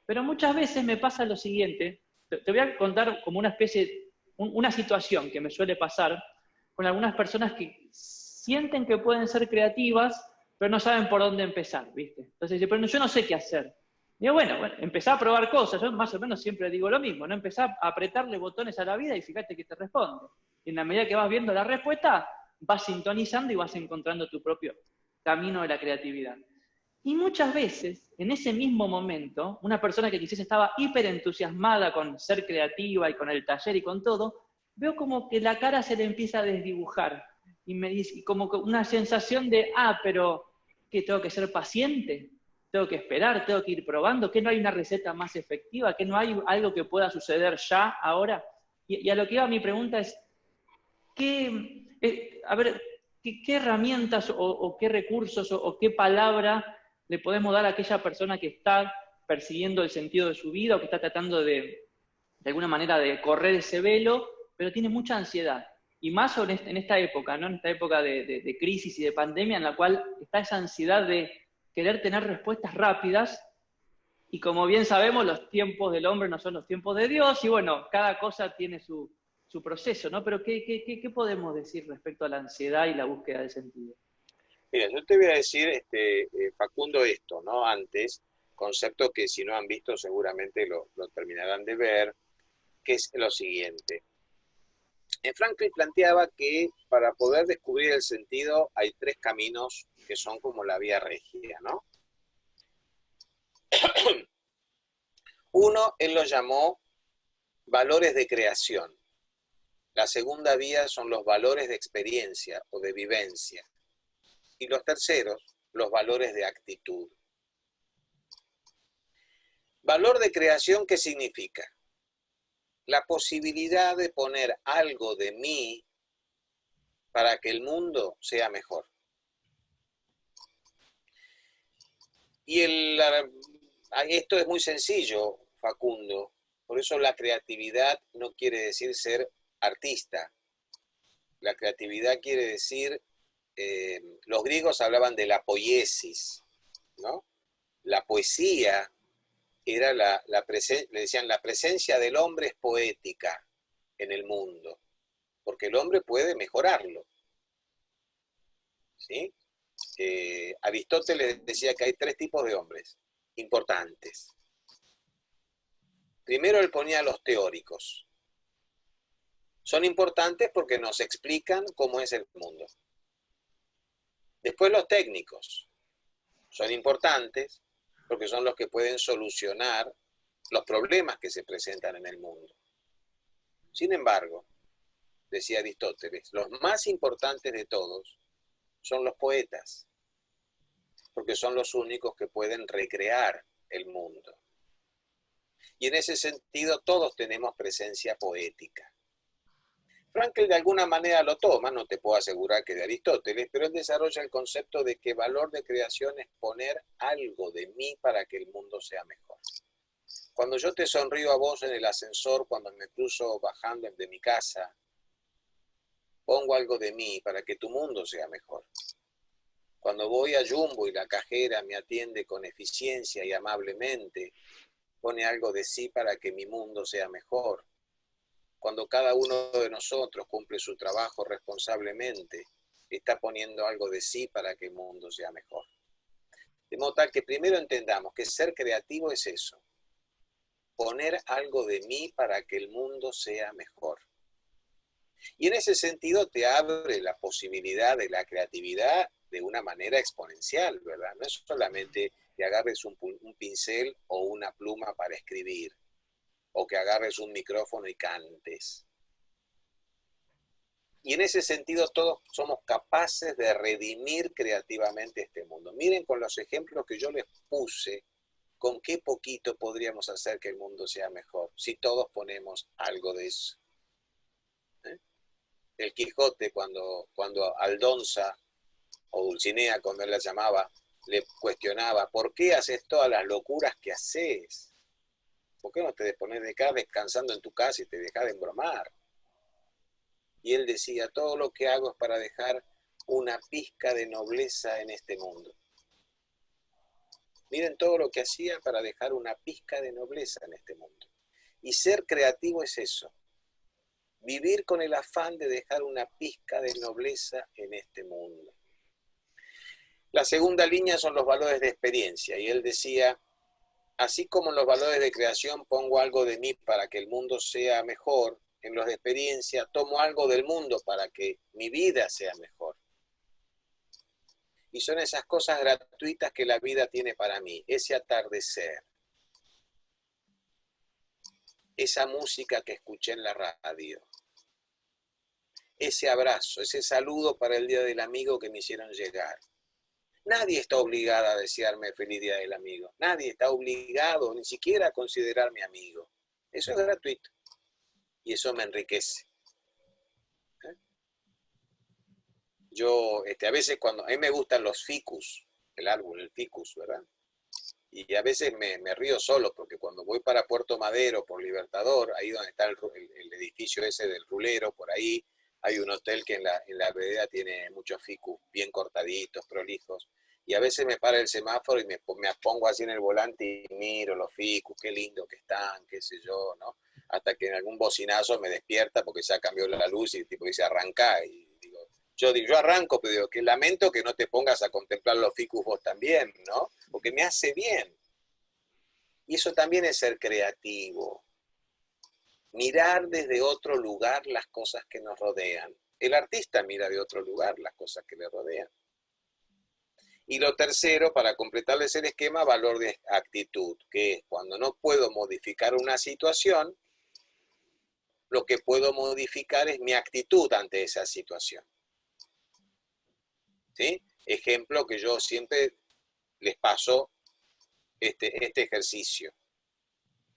Speaker 3: Pero muchas veces me pasa lo siguiente, te voy a contar como una especie, una situación que me suele pasar con algunas personas que sienten que pueden ser creativas, pero no saben por dónde empezar, ¿viste? Entonces dicen, pero yo no sé qué hacer. Digo, bueno, empezá a probar cosas, yo más o menos siempre digo lo mismo, ¿no? Empezá a apretarle botones a la vida y fíjate que te responde. Y en la medida que vas viendo la respuesta, vas sintonizando y vas encontrando tu propio camino de la creatividad. Y muchas veces, en ese mismo momento, una persona que quizás estaba hiper entusiasmada con ser creativa y con el taller y con todo, veo como que la cara se le empieza a desdibujar. Y me dice, como que una sensación de, pero ¿qué tengo que ser paciente? Tengo que esperar, tengo que ir probando, que no hay una receta más efectiva, que no hay algo que pueda suceder ya, ahora. Y a lo que iba mi pregunta es, ¿qué herramientas o qué recursos o qué palabra le podemos dar a aquella persona que está persiguiendo el sentido de su vida o que está tratando de alguna manera de correr ese velo, pero tiene mucha ansiedad? Y más en esta época, ¿no? En esta época de crisis y de pandemia, en la cual está esa ansiedad de querer tener respuestas rápidas, y como bien sabemos, los tiempos del hombre no son los tiempos de Dios, y bueno, cada cosa tiene su proceso, ¿no? Pero ¿qué podemos decir respecto a la ansiedad y la búsqueda de sentido?
Speaker 2: Mira, yo te voy a decir, Facundo, esto, ¿no? Antes, concepto que si no han visto seguramente lo terminarán de ver, que es lo siguiente. Franklin planteaba que para poder descubrir el sentido hay tres caminos que son como la vía regia, ¿no? Uno, él lo llamó valores de creación. La segunda vía son los valores de experiencia o de vivencia. Y los terceros, los valores de actitud. Valor de creación, ¿qué significa? La posibilidad de poner algo de mí para que el mundo sea mejor. Y esto es muy sencillo, Facundo. Por eso la creatividad no quiere decir ser artista. La creatividad quiere decir, los griegos hablaban de la poiesis, ¿no? La poesía era le decían, la presencia del hombre es poética en el mundo, porque el hombre puede mejorarlo, ¿sí? Aristóteles decía que hay tres tipos de hombres importantes. Primero él ponía a los teóricos. Son importantes porque nos explican cómo es el mundo. Después los técnicos. Son importantes porque son los que pueden solucionar los problemas que se presentan en el mundo. Sin embargo, decía Aristóteles, los más importantes de todos son los poetas, porque son los únicos que pueden recrear el mundo. Y en ese sentido todos tenemos presencia poética. Frankl de alguna manera lo toma, no te puedo asegurar que de Aristóteles, pero él desarrolla el concepto de que valor de creación es poner algo de mí para que el mundo sea mejor. Cuando yo te sonrío a vos en el ascensor, cuando me cruzo bajando de mi casa, pongo algo de mí para que tu mundo sea mejor. Cuando voy a Jumbo y la cajera me atiende con eficiencia y amablemente, pone algo de sí para que mi mundo sea mejor. Cuando cada uno de nosotros cumple su trabajo responsablemente, está poniendo algo de sí para que el mundo sea mejor. De modo tal que primero entendamos que ser creativo es eso, poner algo de mí para que el mundo sea mejor. Y en ese sentido te abre la posibilidad de la creatividad de una manera exponencial, ¿verdad? No es solamente que agarres un pincel o una pluma para escribir, o que agarres un micrófono y cantes. Y en ese sentido todos somos capaces de redimir creativamente este mundo. Miren con los ejemplos que yo les puse ¿con qué poquito podríamos hacer que el mundo sea mejor? Si todos ponemos algo de eso. El Quijote, cuando Aldonza, o Dulcinea, como él la llamaba, le cuestionaba, ¿por qué haces todas las locuras que haces? ¿Por qué no te pones de acá descansando en tu casa y te dejas de embromar? Y él decía, todo lo que hago es para dejar una pizca de nobleza en este mundo. Miren todo lo que hacía para dejar una pizca de nobleza en este mundo. Y ser creativo es eso. Vivir con el afán de dejar una pizca de nobleza en este mundo. La segunda línea son los valores de experiencia. Y él decía, así como en los valores de creación pongo algo de mí para que el mundo sea mejor, en los de experiencia tomo algo del mundo para que mi vida sea mejor. Y son esas cosas gratuitas que la vida tiene para mí. Ese atardecer. Esa música que escuché en la radio. Ese abrazo, ese saludo para el Día del Amigo que me hicieron llegar. Nadie está obligado a desearme feliz Día del Amigo. Nadie está obligado ni siquiera a considerarme amigo. Eso es gratuito. Y eso me enriquece. Yo, a veces a mí me gustan los ficus, el árbol, el ficus, ¿verdad? Y a veces me río solo, porque cuando voy para Puerto Madero, por Libertador, ahí donde está el edificio ese del Rulero, por ahí hay un hotel que en la vereda tiene muchos ficus, bien cortaditos, prolijos. Y a veces me para el semáforo y me pongo así en el volante y miro los ficus, qué lindo que están, qué sé yo, ¿no? Hasta que en algún bocinazo me despierta porque ya cambió la luz y el tipo dice arranca. Y yo arranco, pero digo, que lamento que no te pongas a contemplar los ficus vos también, ¿no? Porque me hace bien. Y eso también es ser creativo. Mirar desde otro lugar las cosas que nos rodean. El artista mira de otro lugar las cosas que le rodean. Y lo tercero, para completarles el esquema, valor de actitud, que es cuando no puedo modificar una situación, lo que puedo modificar es mi actitud ante esa situación. ¿Sí? Ejemplo que yo siempre les paso este ejercicio.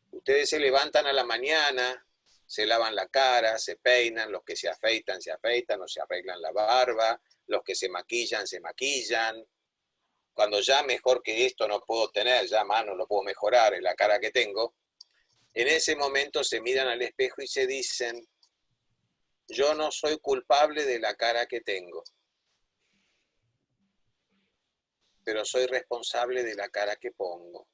Speaker 2: Ustedes se levantan a la mañana, se lavan la cara, se peinan, los que se afeitan o se arreglan la barba, los que se maquillan, se maquillan. Cuando ya mejor que esto no puedo tener, ya más no lo puedo mejorar en la cara que tengo, en ese momento se miran al espejo y se dicen, yo no soy culpable de la cara que tengo, pero soy responsable de la cara que pongo.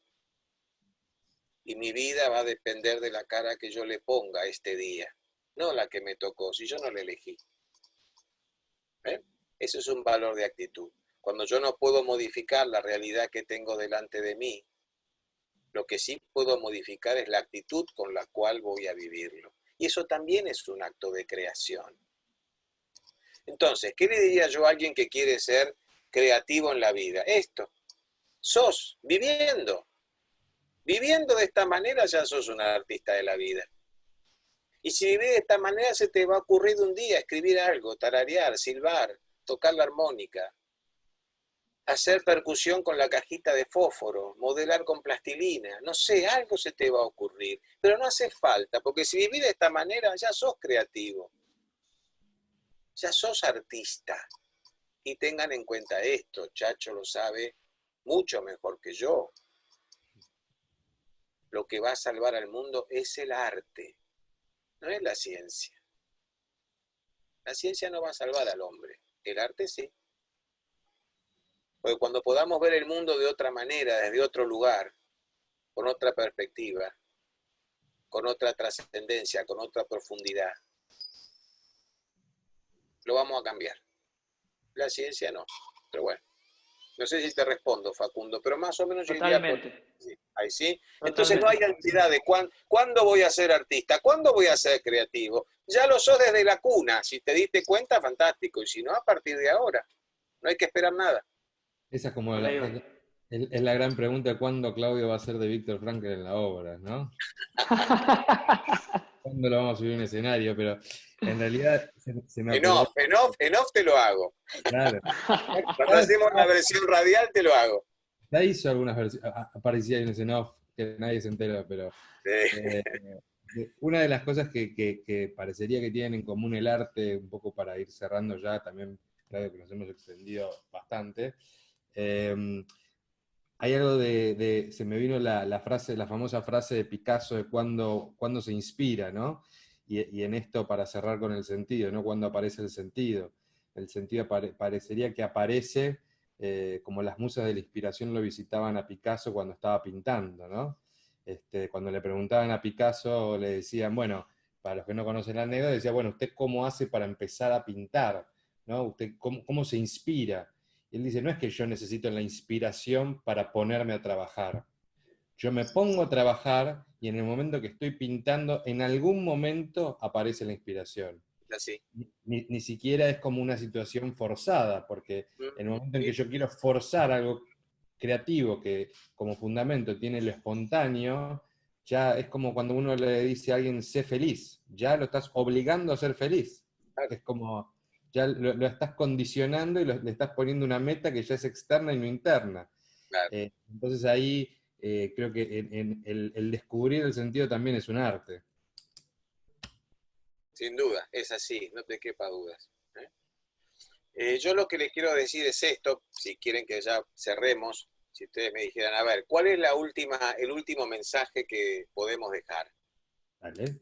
Speaker 2: Y mi vida va a depender de la cara que yo le ponga este día, no la que me tocó, si yo no la elegí. Eso es un valor de actitud. Cuando yo no puedo modificar la realidad que tengo delante de mí, lo que sí puedo modificar es la actitud con la cual voy a vivirlo. Y eso también es un acto de creación. Entonces, ¿qué le diría yo a alguien que quiere ser creativo en la vida? Esto, sos viviendo. Viviendo de esta manera ya sos un artista de la vida. Y si vivís de esta manera se te va a ocurrir un día escribir algo, tararear, silbar, tocar la armónica, hacer percusión con la cajita de fósforo, modelar con plastilina, no sé, algo se te va a ocurrir. Pero no hace falta, porque si vivís de esta manera ya sos creativo. Ya sos artista. Y tengan en cuenta esto, Chacho lo sabe mucho mejor que yo. Lo que va a salvar al mundo es el arte, no es la ciencia. La ciencia no va a salvar al hombre, el arte sí. Porque cuando podamos ver el mundo de otra manera, desde otro lugar, con otra perspectiva, con otra trascendencia, con otra profundidad, lo vamos a cambiar. La ciencia no, pero bueno. No sé si te respondo, Facundo, pero más o menos yo diría... Sí, ahí sí. Entonces no hay ansiedad de cuándo voy a ser artista, cuándo voy a ser creativo. Ya lo sos desde la cuna. Si te diste cuenta, fantástico. Y si no, a partir de ahora. No hay que esperar nada.
Speaker 1: Esa es como es la gran pregunta, ¿cuándo Claudio va a ser de Víctor Frankl en la obra, ¿no? ¿Cuándo lo vamos a subir a un escenario? Pero en realidad se me ocurrió...
Speaker 2: En off te lo hago.
Speaker 1: Claro.
Speaker 2: Cuando hacemos la versión radial te lo hago.
Speaker 1: Ya hizo algunas apariciones en off, que nadie se enteró, pero eh, una de las cosas que parecería que tienen en común el arte, un poco para ir cerrando ya, también creo que nos hemos extendido bastante, hay algo se me vino la frase, la famosa frase de Picasso de cuando se inspira, ¿no? Y en esto para cerrar con el sentido, ¿no? Cuando aparece el sentido. El sentido parecería que aparece como las musas de la inspiración lo visitaban a Picasso cuando estaba pintando, ¿no? Cuando le preguntaban a Picasso, le decían, bueno, para los que no conocen la anécdota, decía, bueno, ¿usted cómo hace para empezar a pintar? ¿No? ¿Usted cómo se inspira? Y él dice, no es que yo necesito la inspiración para ponerme a trabajar. Yo me pongo a trabajar y en el momento que estoy pintando, en algún momento aparece la inspiración.
Speaker 2: Así.
Speaker 1: Ni siquiera es como una situación forzada, porque en el momento en que yo quiero forzar algo creativo que como fundamento tiene lo espontáneo, ya es como cuando uno le dice a alguien, sé feliz, ya lo estás obligando a ser feliz.
Speaker 2: Claro.
Speaker 1: Es como, ya lo estás condicionando y le estás poniendo una meta que ya es externa y no interna.
Speaker 2: Claro.
Speaker 1: Entonces ahí creo que el descubrir el sentido también es un arte.
Speaker 2: Sin duda, es así, no te quepa dudas. Yo lo que les quiero decir es esto, si quieren que ya cerremos, si ustedes me dijeran, a ver, ¿cuál es el último mensaje que podemos dejar?
Speaker 1: ¿Vale?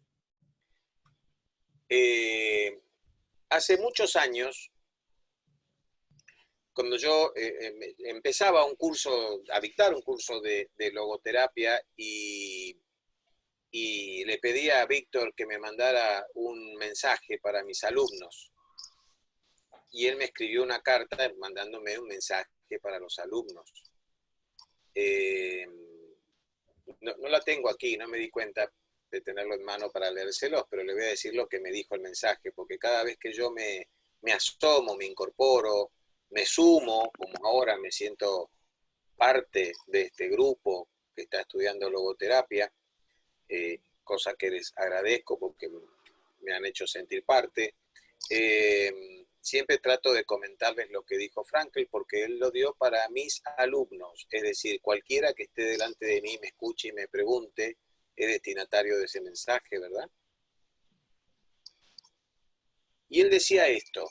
Speaker 2: Hace muchos años, cuando yo empezaba a dictar un curso de logoterapia y le pedí a Víctor que me mandara un mensaje para mis alumnos. Y él me escribió una carta mandándome un mensaje para los alumnos. No la tengo aquí, no me di cuenta de tenerlo en mano para leérselos, pero le voy a decir lo que me dijo el mensaje, porque cada vez que yo me asomo, me incorporo, me sumo, como ahora me siento parte de este grupo que está estudiando logoterapia, cosa que les agradezco porque me han hecho sentir parte. Siempre trato de comentarles lo que dijo Frankl porque él lo dio para mis alumnos, es decir, cualquiera que esté delante de mí, me escuche y me pregunte, es destinatario de ese mensaje, ¿verdad? Y él decía esto: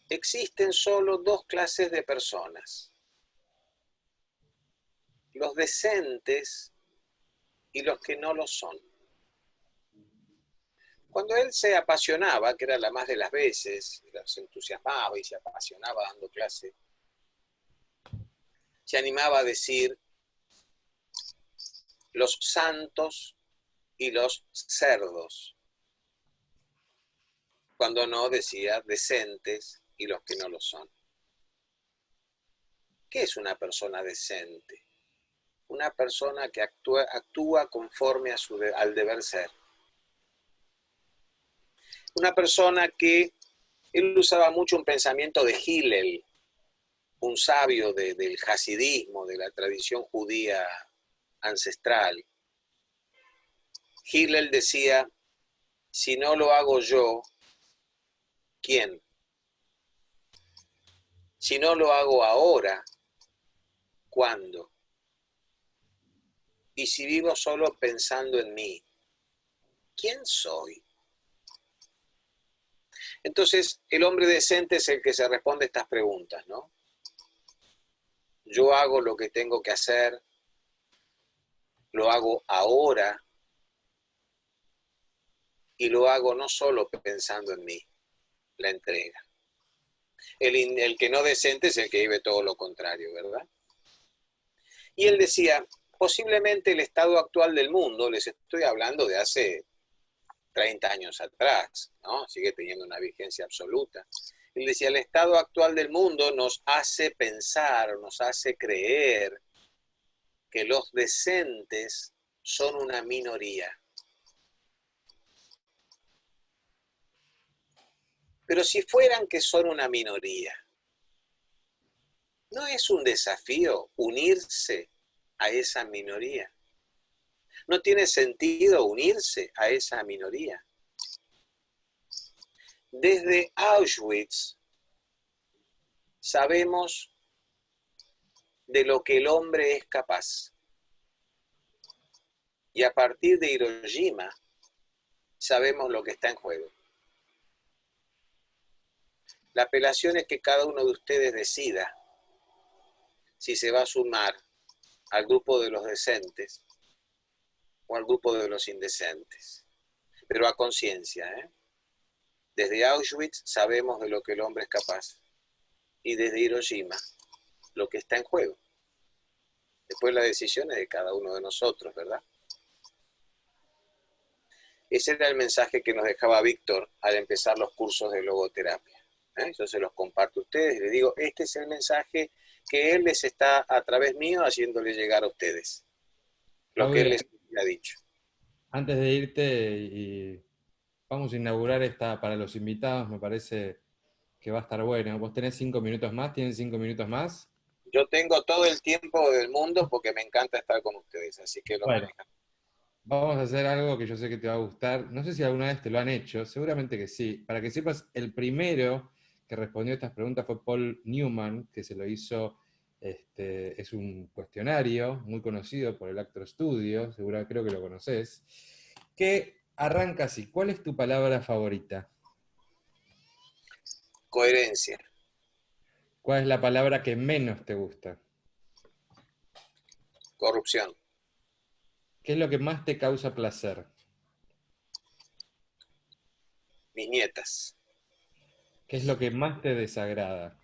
Speaker 2: existen solo dos clases de personas, los decentes y los que no lo son. Cuando él se apasionaba, que era la más de las veces, se entusiasmaba y se apasionaba dando clase, se animaba a decir los santos y los cerdos. Cuando no, decía decentes y los que no lo son. ¿Qué es una persona decente? Una persona que actúa conforme al deber ser. Una persona que, él usaba mucho un pensamiento de Hillel, un sabio del hasidismo, de la tradición judía ancestral. Hillel decía, si no lo hago yo, ¿quién? Si no lo hago ahora, ¿cuándo? Y si vivo solo pensando en mí, ¿quién soy? Entonces, el hombre decente es el que se responde estas preguntas, ¿no? Yo hago lo que tengo que hacer, lo hago ahora, y lo hago no solo pensando en mí, la entrega. El que no decente es el que vive todo lo contrario, ¿verdad? Y él decía, posiblemente el estado actual del mundo, les estoy hablando de hace 30 años atrás, ¿no? Sigue teniendo una vigencia absoluta. Él decía, el estado actual del mundo nos hace pensar, nos hace creer que los decentes son una minoría. Pero si fueran que son una minoría, ¿no es un desafío unirse a esa minoría? ¿No tiene sentido unirse a esa minoría? Desde Auschwitz sabemos de lo que el hombre es capaz. Y a partir de Hiroshima sabemos lo que está en juego. La apelación es que cada uno de ustedes decida si se va a sumar al grupo de los decentes o al grupo de los indecentes. Pero a conciencia, ¿eh? Desde Auschwitz sabemos de lo que el hombre es capaz. Y desde Hiroshima, lo que está en juego. Después la decisión es de cada uno de nosotros, ¿verdad? Ese era el mensaje que nos dejaba Víctor al empezar los cursos de logoterapia. Yo se los comparto a ustedes y les digo, este es el mensaje que él les está a través mío haciéndole llegar a ustedes. Lo que él les ha dicho.
Speaker 1: Antes de irte, y vamos a inaugurar esta para los invitados, me parece que va a estar bueno. ¿Vos tenés 5 minutos más? ¿Tienen 5 minutos más?
Speaker 2: Yo tengo todo el tiempo del mundo porque me encanta estar con ustedes, así que lo manejan.
Speaker 1: Vamos a hacer algo que yo sé que te va a gustar. No sé si alguna vez te lo han hecho, seguramente que sí. Para que sepas, el primero que respondió a estas preguntas fue Paul Newman, que se lo hizo, es un cuestionario muy conocido por el Actor Studio, creo que lo conoces, que arranca así. ¿Cuál es tu palabra favorita?
Speaker 2: Coherencia.
Speaker 1: ¿Cuál es la palabra que menos te gusta?
Speaker 2: Corrupción.
Speaker 1: ¿Qué es lo que más te causa placer?
Speaker 2: Mis nietas.
Speaker 1: ¿Qué es lo que más te desagrada?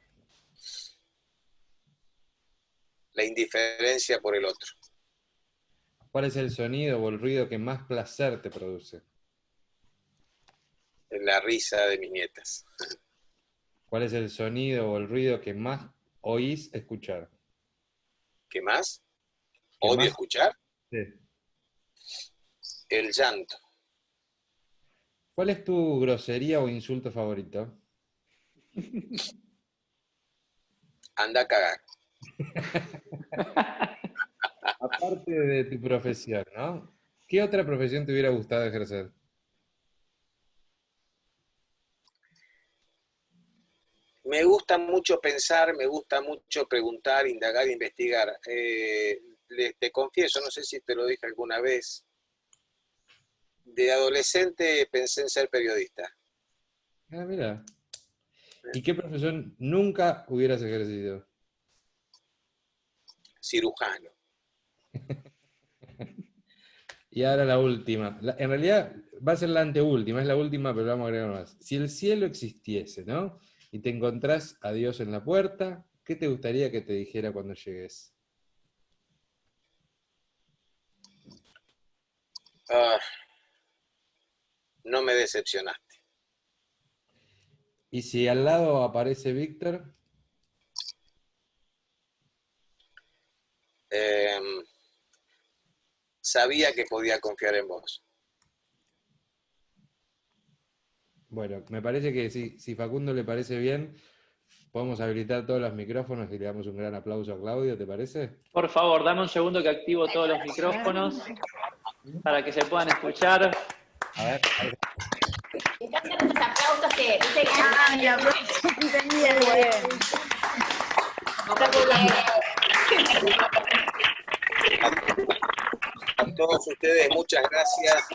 Speaker 2: La indiferencia por el otro.
Speaker 1: ¿Cuál es el sonido o el ruido que más placer te produce?
Speaker 2: La risa de mis nietas.
Speaker 1: ¿Cuál es el sonido o el ruido que más oís escuchar?
Speaker 2: ¿Qué más? ¿Odio escuchar?
Speaker 1: Sí.
Speaker 2: El llanto.
Speaker 1: ¿Cuál es tu grosería o insulto favorito?
Speaker 2: Anda a cagar.
Speaker 1: Aparte de tu profesión, ¿no? ¿Qué otra profesión te hubiera gustado ejercer?
Speaker 2: Me gusta mucho pensar, me gusta mucho preguntar, indagar, investigar. Te confieso, no sé si te lo dije alguna vez, de adolescente pensé en ser periodista.
Speaker 1: Ah, mira. ¿Y qué profesión nunca hubieras ejercido?
Speaker 2: Cirujano.
Speaker 1: Y ahora la última. En realidad va a ser la anteúltima, es la última, pero vamos a agregar más. Si el cielo existiese, ¿no? Y te encontrás a Dios en la puerta, ¿qué te gustaría que te dijera cuando llegues?
Speaker 2: No me decepcionaste.
Speaker 1: ¿Y si al lado aparece Víctor?
Speaker 2: Sabía que podía confiar en vos.
Speaker 1: Bueno, me parece que si Facundo le parece bien, podemos habilitar todos los micrófonos y le damos un gran aplauso a Claudio, ¿te parece?
Speaker 3: Por favor, dame un segundo que activo todos los micrófonos para que se puedan escuchar.
Speaker 1: A ver.
Speaker 4: Me encantan esos aplausos que...
Speaker 2: A todos ustedes, muchas gracias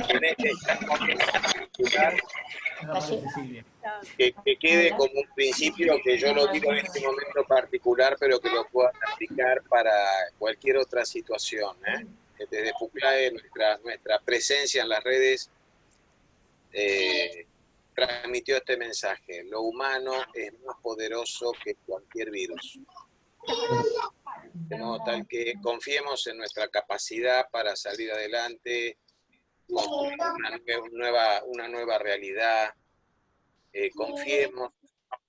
Speaker 2: en este momento particular. Que quede como un principio que yo lo digo en este momento particular, pero que lo puedan aplicar para cualquier otra situación. Desde Puclae, nuestra presencia en las redes transmitió este mensaje. Lo humano es más poderoso que cualquier virus. De modo tal que confiemos en nuestra capacidad para salir adelante, construir una nueva realidad. Confiemos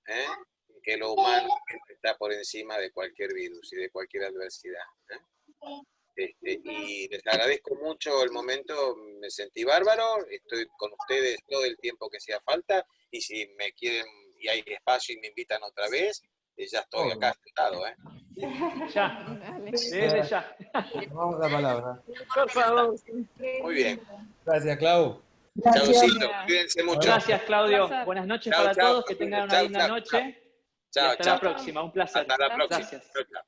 Speaker 2: en que lo humano está por encima de cualquier virus y de cualquier adversidad. Y les agradezco mucho el momento, me sentí bárbaro, estoy con ustedes todo el tiempo que sea falta, y si me quieren y hay espacio y me invitan otra vez, ya estoy acá sentado.
Speaker 3: Ya, desde ya.
Speaker 1: Vamos a la palabra.
Speaker 3: Por favor.
Speaker 2: Muy bien.
Speaker 1: Gracias, Clau.
Speaker 2: Chaucito, cuídense mucho.
Speaker 3: Gracias, Claudio. Buenas noches para todos, que tengan una linda noche.
Speaker 2: Chao,
Speaker 3: y hasta la próxima, un placer.
Speaker 2: Hasta la próxima.
Speaker 3: Gracias.
Speaker 2: Chao.